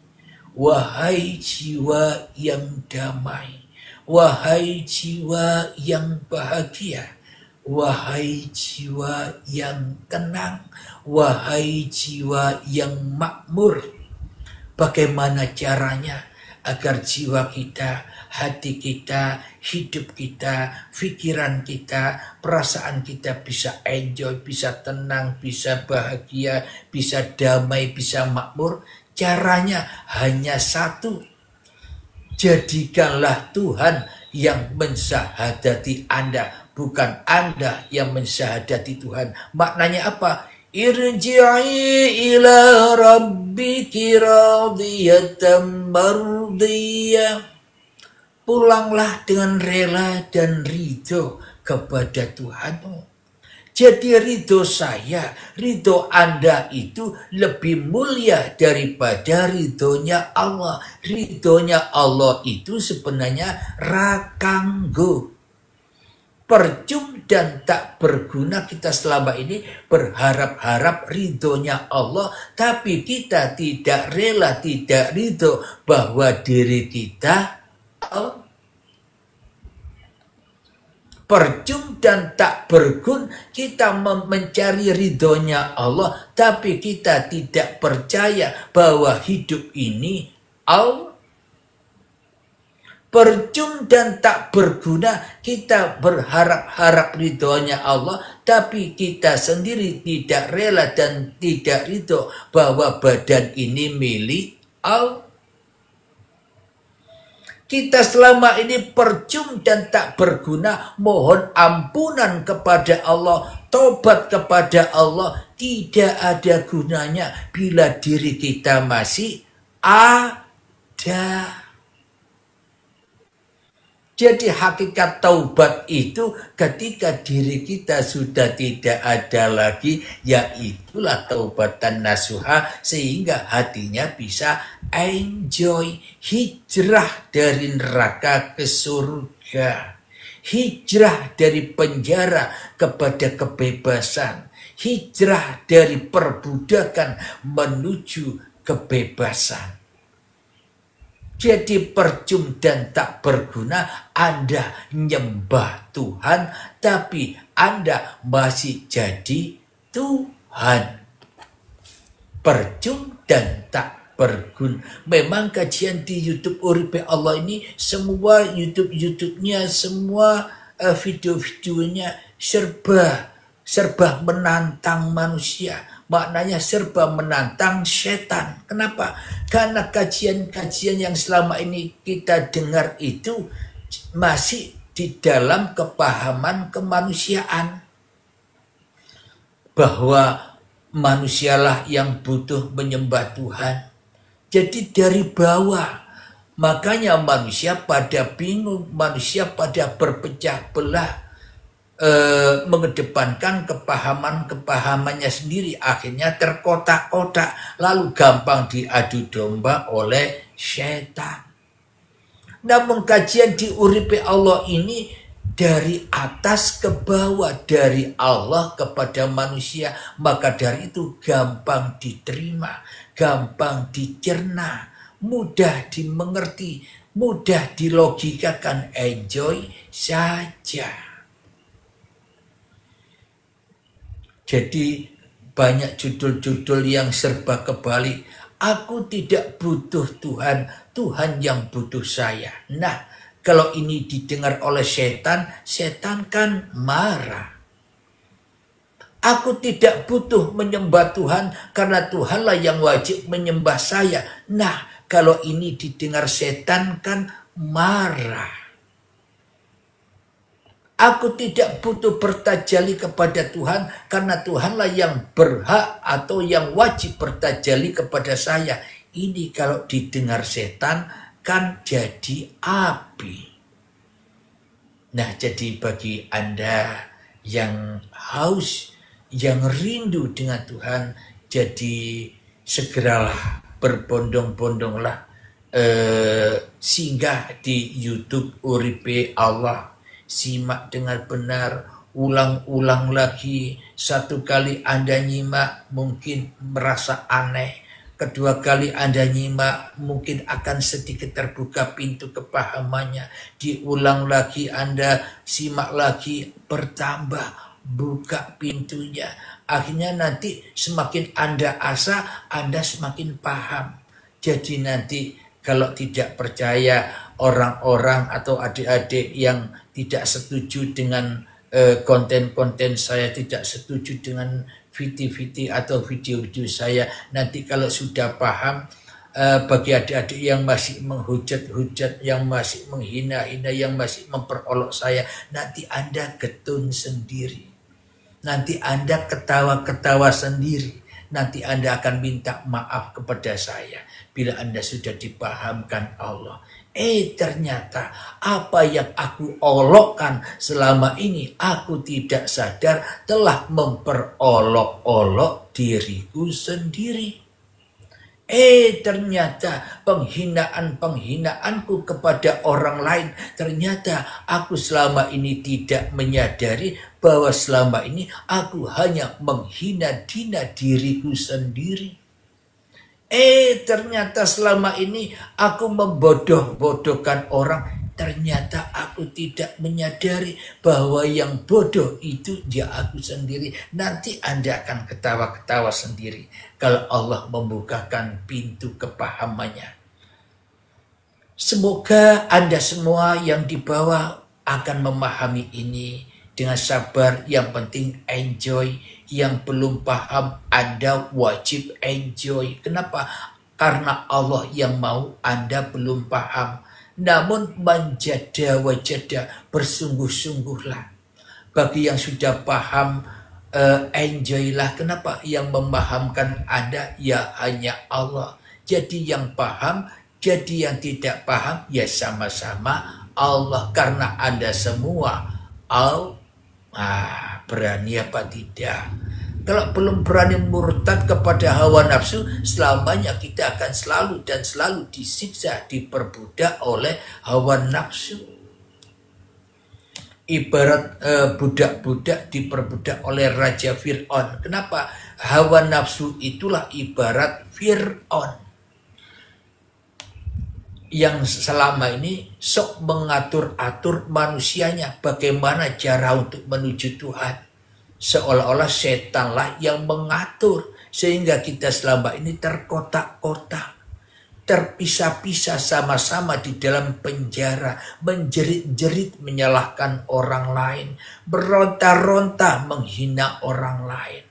[SPEAKER 1] wahai jiwa yang damai, wahai jiwa yang bahagia, wahai jiwa yang tenang, wahai jiwa yang makmur. Bagaimana caranya agar jiwa kita, hati kita, hidup kita, pikiran kita, perasaan kita bisa enjoy, bisa tenang, bisa bahagia, bisa damai, bisa makmur? Caranya hanya satu. Jadikanlah Tuhan yang mensahadati Anda, bukan Anda yang mensahadati Tuhan. Maknanya apa? Irji'i ila rabbiki radiyatan mardiyah. Pulanglah dengan rela dan ridho kepada Tuhanmu. Jadi ridho saya, ridho Anda itu lebih mulia daripada ridhonya Allah. Ridhonya Allah itu sebenarnya rakanggo. Percuma dan tak berguna kita selama ini berharap-harap ridhonya Allah, tapi kita tidak rela, tidak ridho bahwa diri kita percuma dan tak berguna kita mencari ridhonya Allah, tapi kita tidak percaya bahwa hidup ini Allah. Percuma dan tak berguna kita berharap-harap ridhonya Allah, tapi kita sendiri tidak rela dan tidak ridho bahwa badan ini milik Allah. Kita selama ini percuma dan tak berguna, mohon ampunan kepada Allah, tobat kepada Allah, tidak ada gunanya bila diri kita masih ada. Jadi hakikat taubat itu ketika diri kita sudah tidak ada lagi, yaitulah taubatan nasuha, sehingga hatinya bisa enjoy, hijrah dari neraka ke surga, hijrah dari penjara kepada kebebasan, hijrah dari perbudakan menuju kebebasan. Jadi percuma dan tak berguna Anda nyembah Tuhan, tapi Anda masih jadi Tuhan. Percuma dan tak berguna. Memang kajian di YouTube Uripe Allah ini, semua YouTube-nya, semua video-videonya serba menantang manusia. Maknanya serba menantang setan. Kenapa? Karena kajian-kajian yang selama ini kita dengar itu masih di dalam kepahaman kemanusiaan. Bahwa manusialah yang butuh menyembah Tuhan. Jadi dari bawah. Makanya manusia pada bingung, manusia pada berpecah belah. Mengedepankan kepahamannya sendiri, akhirnya terkotak-kotak, lalu gampang diadu domba oleh setan. Namun kajian di Uripe Allah ini dari atas ke bawah, dari Allah kepada manusia, maka dari itu gampang diterima, gampang dicerna, mudah dimengerti, mudah dilogikakan, enjoy saja. Jadi banyak judul-judul yang serba kebalik. Aku tidak butuh Tuhan, Tuhan yang butuh saya. Nah, kalau ini didengar oleh setan, setan kan marah. Aku tidak butuh menyembah Tuhan karena Tuhanlah yang wajib menyembah saya. Nah, kalau ini didengar setan kan marah. Aku tidak butuh bertajali kepada Tuhan karena Tuhanlah yang berhak atau yang wajib bertajali kepada saya. Ini kalau didengar setan kan jadi api. Nah, jadi bagi Anda yang haus, yang rindu dengan Tuhan, jadi segeralah berbondong-bondonglah singgah di YouTube Uripe Allah. Simak dengan benar, ulang-ulang lagi. Satu kali Anda nyimak mungkin merasa aneh. Kedua kali Anda nyimak mungkin akan sedikit terbuka pintu kepahamannya. Diulang lagi, Anda simak lagi, bertambah, buka pintunya. Akhirnya nanti semakin Anda asah, Anda semakin paham. Jadi nanti kalau tidak percaya orang-orang atau adik-adik yang tidak setuju dengan konten-konten saya, tidak setuju dengan video-video atau video-video saya, nanti kalau sudah paham, bagi adik-adik yang masih menghujat-hujat, yang masih menghina-hina, yang masih memperolok saya, nanti Anda getun sendiri. Nanti Anda ketawa-ketawa sendiri. Nanti Anda akan minta maaf kepada saya bila Anda sudah dipahamkan Allah. Ternyata apa yang aku olokkan selama ini, aku tidak sadar telah memperolok-olok diriku sendiri. Ternyata penghinaan-penghinaanku kepada orang lain, ternyata aku selama ini tidak menyadari bahwa selama ini aku hanya menghina-hina diriku sendiri. Ternyata selama ini aku membodoh-bodohkan orang. Ternyata aku tidak menyadari bahwa yang bodoh itu dia aku sendiri. Nanti Anda akan ketawa-ketawa sendiri kalau Allah membukakan pintu kepahamannya. Semoga Anda semua yang di bawah akan memahami ini dengan sabar. Yang penting enjoy. Yang belum paham, Anda wajib enjoy. Kenapa? Karena Allah yang mau, Anda belum paham. Namun manjada wajada, bersungguh-sungguhlah. Bagi yang sudah paham, enjoylah. Kenapa? Yang memahamkan Anda ya hanya Allah. Jadi yang paham, jadi yang tidak paham ya sama-sama Allah. Karena Anda semua berani apa tidak? Kalau belum berani murtad kepada hawa nafsu, selamanya kita akan selalu dan selalu disiksa, diperbudak oleh hawa nafsu. Ibarat budak-budak diperbudak oleh Raja Fir'aun. Kenapa? Hawa nafsu itulah ibarat Fir'aun yang selama ini sok mengatur-atur manusianya bagaimana cara untuk menuju Tuhan. Seolah-olah setanlah yang mengatur, sehingga kita selama ini terkotak-kotak, terpisah-pisah sama-sama di dalam penjara, menjerit-jerit menyalahkan orang lain, beronta-ronta menghina orang lain.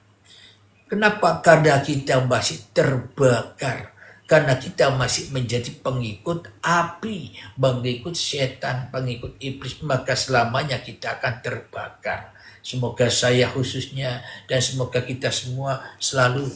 [SPEAKER 1] Kenapa? Karena kita masih terbakar. Karena kita masih menjadi pengikut api, pengikut setan, pengikut iblis, maka selamanya kita akan terbakar. Semoga saya khususnya dan semoga kita semua selalu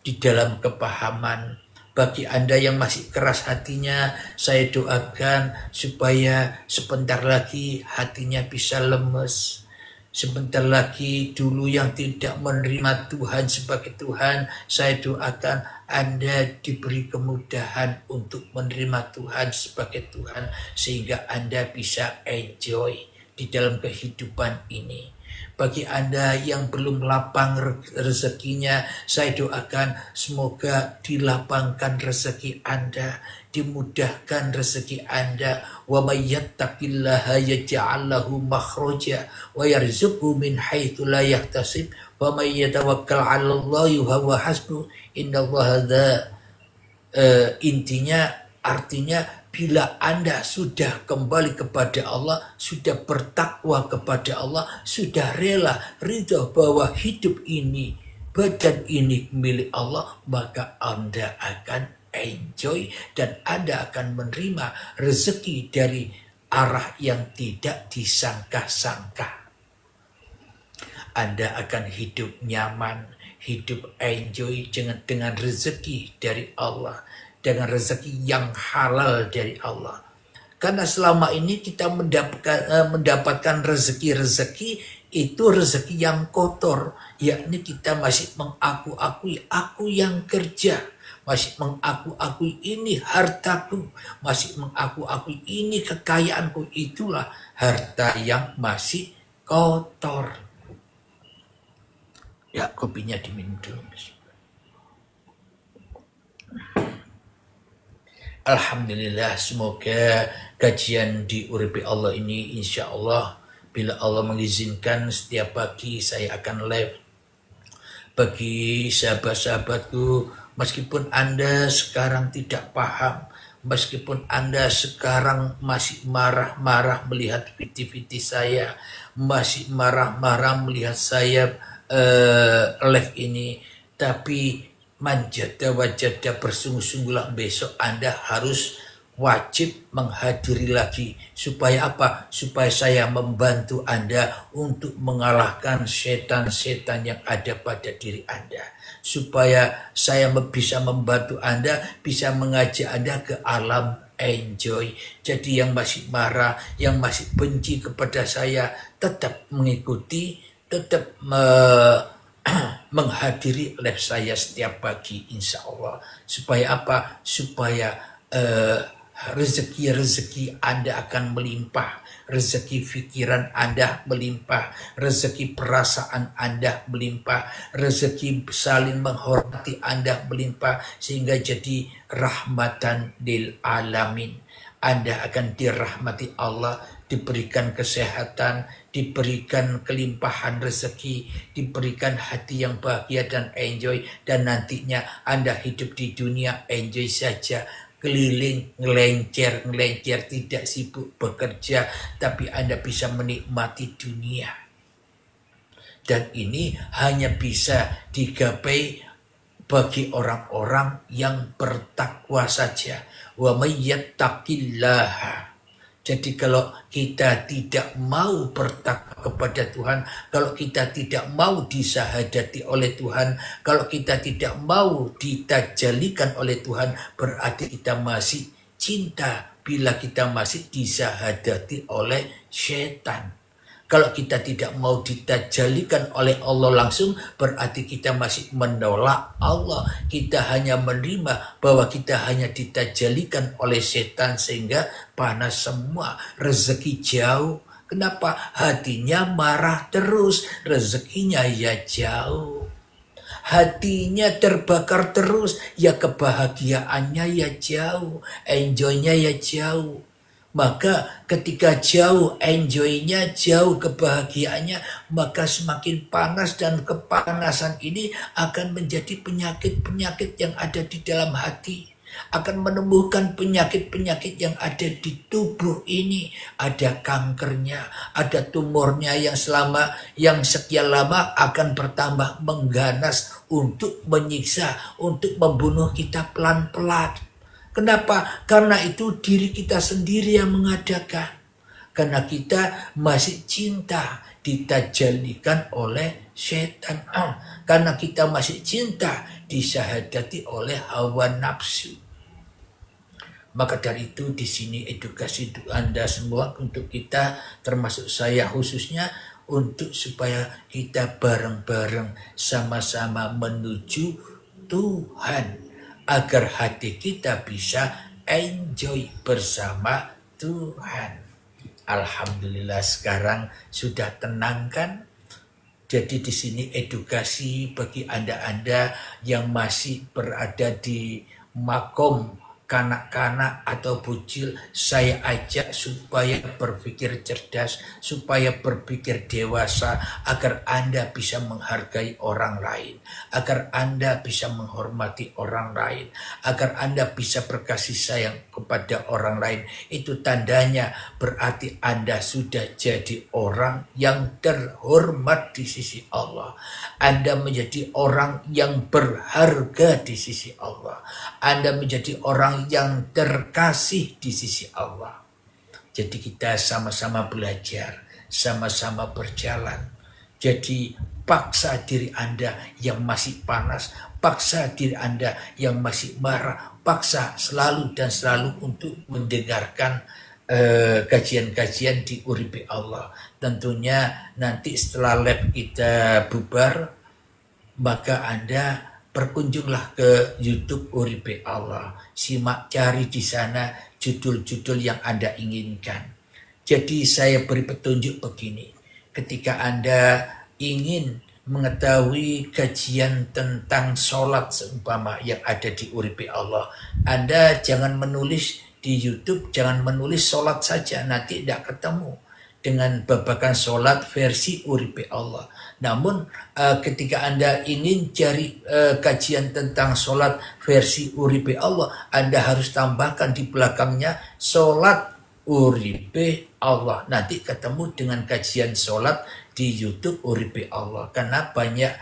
[SPEAKER 1] di dalam kepahaman. Bagi Anda yang masih keras hatinya, saya doakan supaya sebentar lagi hatinya bisa lemes. Sebentar lagi dulu yang tidak menerima Tuhan sebagai Tuhan, saya doakan Anda diberi kemudahan untuk menerima Tuhan sebagai Tuhan, sehingga Anda bisa enjoy di dalam kehidupan ini. Bagi Anda yang belum lapang rezekinya, saya doakan semoga dilapangkan rezeki Anda, dimudahkan rezeki Anda. Wa may yattaqillaha yaj'al lahu makhraja wa yarzuqhu min haitsu la yahtasib wa may yatawakkal 'alallahi huwa hasbuh innallaha artinya bila Anda sudah kembali kepada Allah, sudah bertakwa kepada Allah, sudah rela ridho bahwa hidup ini, badan ini milik Allah, maka Anda akan enjoy dan Anda akan menerima rezeki dari arah yang tidak disangka-sangka. Anda akan hidup nyaman, hidup enjoy dengan rezeki dari Allah, dengan rezeki yang halal dari Allah. Karena selama ini kita mendapatkan rezeki-rezeki itu rezeki yang kotor, yakni kita masih mengaku-akui aku yang kerja, masih mengaku-akui ini hartaku, masih mengaku-akui ini kekayaanku. Itulah harta yang masih kotor. Ya, kopinya diminum dulu. Alhamdulillah, semoga kajian di Uripi Allah ini insya Allah bila Allah mengizinkan setiap pagi saya akan live. Bagi sahabat-sahabatku, meskipun Anda sekarang tidak paham, meskipun Anda sekarang masih marah-marah melihat video saya, masih marah-marah melihat saya live ini, tapi manjada wajada, bersungguh-sungguhlah, besok Anda harus wajib menghadiri lagi. Supaya apa? Supaya saya membantu Anda untuk mengalahkan setan-setan yang ada pada diri Anda. Supaya saya bisa membantu Anda, bisa mengajak Anda ke alam enjoy. Jadi yang masih marah, yang masih benci kepada saya, tetap mengikuti, tetap menghadiri live saya setiap pagi insya Allah. Supaya apa? Supaya rezeki-rezeki Anda akan melimpah, rezeki pikiran Anda melimpah, rezeki perasaan Anda melimpah, rezeki saling menghormati Anda melimpah, sehingga jadi rahmatan lil alamin. Anda akan dirahmati Allah, diberikan kesehatan, diberikan kelimpahan rezeki, diberikan hati yang bahagia dan enjoy, dan nantinya Anda hidup di dunia enjoy saja. keliling, ngelencer, tidak sibuk bekerja, tapi Anda bisa menikmati dunia. Dan ini hanya bisa digapai bagi orang-orang yang bertakwa saja. Wa may yattaqillaha. Jadi kalau kita tidak mau bertakwa kepada Tuhan, kalau kita tidak mau disahadati oleh Tuhan, kalau kita tidak mau ditajalikan oleh Tuhan, berarti kita masih cinta bila kita masih disahadati oleh setan. Kalau kita tidak mau ditajalikan oleh Allah langsung, berarti kita masih menolak Allah. Kita hanya menerima bahwa kita hanya ditajalikan oleh setan sehingga panas semua, rezeki jauh. Kenapa? Hatinya marah terus, rezekinya ya jauh. Hatinya terbakar terus, ya kebahagiaannya ya jauh, enjoynya ya jauh. Maka ketika jauh enjoynya, jauh kebahagiaannya, maka semakin panas, dan kepanasan ini akan menjadi penyakit-penyakit yang ada di dalam hati. Akan menumbuhkan penyakit-penyakit yang ada di tubuh ini. Ada kankernya, ada tumornya yang sekian lama akan bertambah mengganas untuk menyiksa, untuk membunuh kita pelan-pelan. Kenapa? Karena itu diri kita sendiri yang mengadakan. Karena kita masih cinta ditajalikan oleh setan. Karena kita masih cinta disahadati oleh hawa nafsu. Maka dari itu di sini edukasi untuk Anda semua, untuk kita, termasuk saya khususnya, untuk supaya kita bareng-bareng sama-sama menuju Tuhan. Agar hati kita bisa enjoy bersama Tuhan. Alhamdulillah sekarang sudah tenang kan? Jadi di sini edukasi bagi Anda-Anda yang masih berada di makom kanak-kanak atau bocil, saya ajak supaya berpikir cerdas, supaya berpikir dewasa, agar Anda bisa menghargai orang lain, agar Anda bisa menghormati orang lain, agar Anda bisa berkasih sayang kepada orang lain. Itu tandanya berarti Anda sudah jadi orang yang terhormat di sisi Allah. Anda menjadi orang yang berharga di sisi Allah. Anda menjadi orang yang terkasih di sisi Allah. Jadi kita sama-sama belajar, sama-sama berjalan. Jadi paksa diri Anda yang masih panas, paksa diri Anda yang masih marah, paksa selalu dan selalu untuk mendengarkan kajian-kajian di Uripe Allah. Tentunya nanti setelah lab kita bubar, maka Anda berkunjunglah ke YouTube Uripe Allah. Simak, cari di sana judul-judul yang Anda inginkan. Jadi saya beri petunjuk begini. Ketika Anda ingin mengetahui kajian tentang sholat seumpama yang ada di Uripe Allah, Anda jangan menulis di YouTube, jangan menulis sholat saja, nanti tidak ketemu dengan babakan sholat versi Uripe Allah. Namun ketika Anda ingin cari kajian tentang sholat versi Uripe Allah, Anda harus tambahkan di belakangnya sholat Uripe Allah. Nanti ketemu dengan kajian sholat di YouTube Uripe Allah. Karena banyak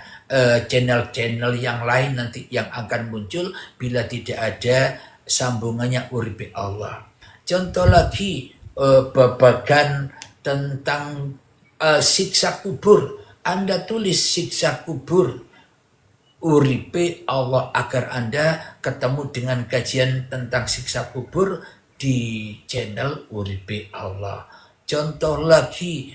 [SPEAKER 1] channel-channel yang lain nanti yang akan muncul bila tidak ada sambungannya Uripe Allah. Contoh lagi babakan tentang siksa kubur. Anda tulis siksa kubur Uripe Allah agar Anda ketemu dengan kajian tentang siksa kubur di channel Uripe Allah. Contoh lagi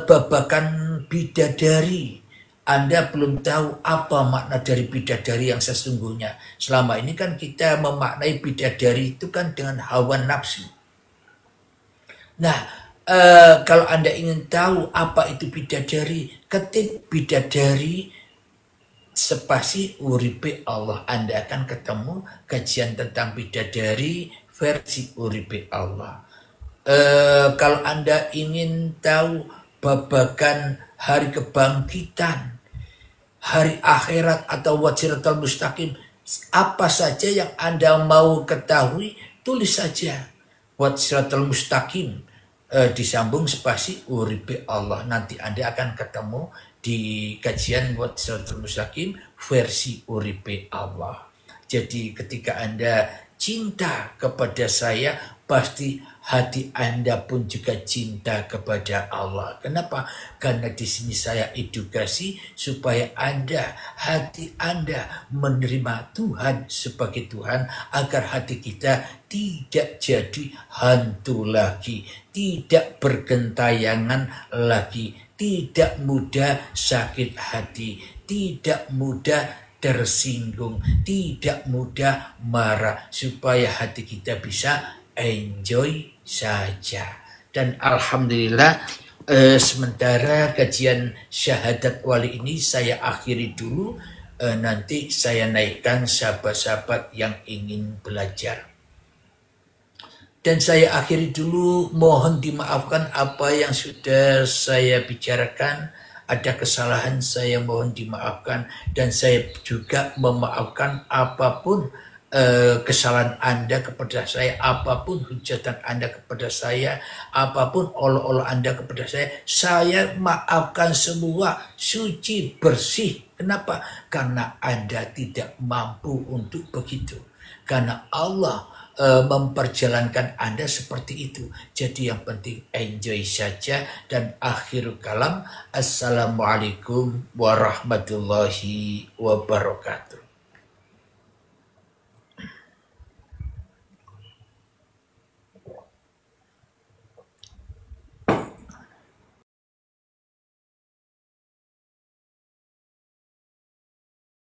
[SPEAKER 1] babakan bidadari. Anda belum tahu apa makna dari bidadari yang sesungguhnya. Selama ini kan kita memaknai bidadari itu kan dengan hawa nafsu. Nah, kalau Anda ingin tahu apa itu bidadari, ketik bidadari spasi Uripe Allah. Anda akan ketemu kajian tentang bidadari versi Uripe Allah. Kalau Anda ingin tahu babakan hari kebangkitan, hari akhirat atau wajiratul mustaqim, Apa saja yang Anda mau ketahui, tulis saja. Buat siratal mustaqim, disambung spasi uripe Allah. Nanti Anda akan ketemu di kajian buat siratal mustaqim versi uripe Allah. Jadi ketika Anda cinta kepada saya, pasti hati Anda pun juga cinta kepada Allah. Kenapa? Karena di sini saya edukasi supaya hati Anda menerima Tuhan sebagai Tuhan, agar hati kita tidak jadi hantu lagi, tidak bergentayangan lagi, tidak mudah sakit hati, tidak mudah tersinggung, tidak mudah marah, supaya hati kita bisa enjoy saja. Dan alhamdulillah, sementara kajian syahadat wali ini saya akhiri dulu. Nanti saya naikkan sahabat-sahabat yang ingin belajar. Dan saya akhiri dulu, mohon dimaafkan apa yang sudah saya bicarakan. Ada kesalahan, saya mohon dimaafkan, dan saya juga memaafkan apapun kesalahan Anda kepada saya, apapun hujatan Anda kepada saya, apapun olok-olok Anda kepada saya maafkan semua, suci, bersih. Kenapa? Karena Anda tidak mampu untuk begitu. Karena Allah memperjalankan Anda seperti itu. Jadi yang penting enjoy saja. Dan akhir kalam, assalamualaikum warahmatullahi wabarakatuh.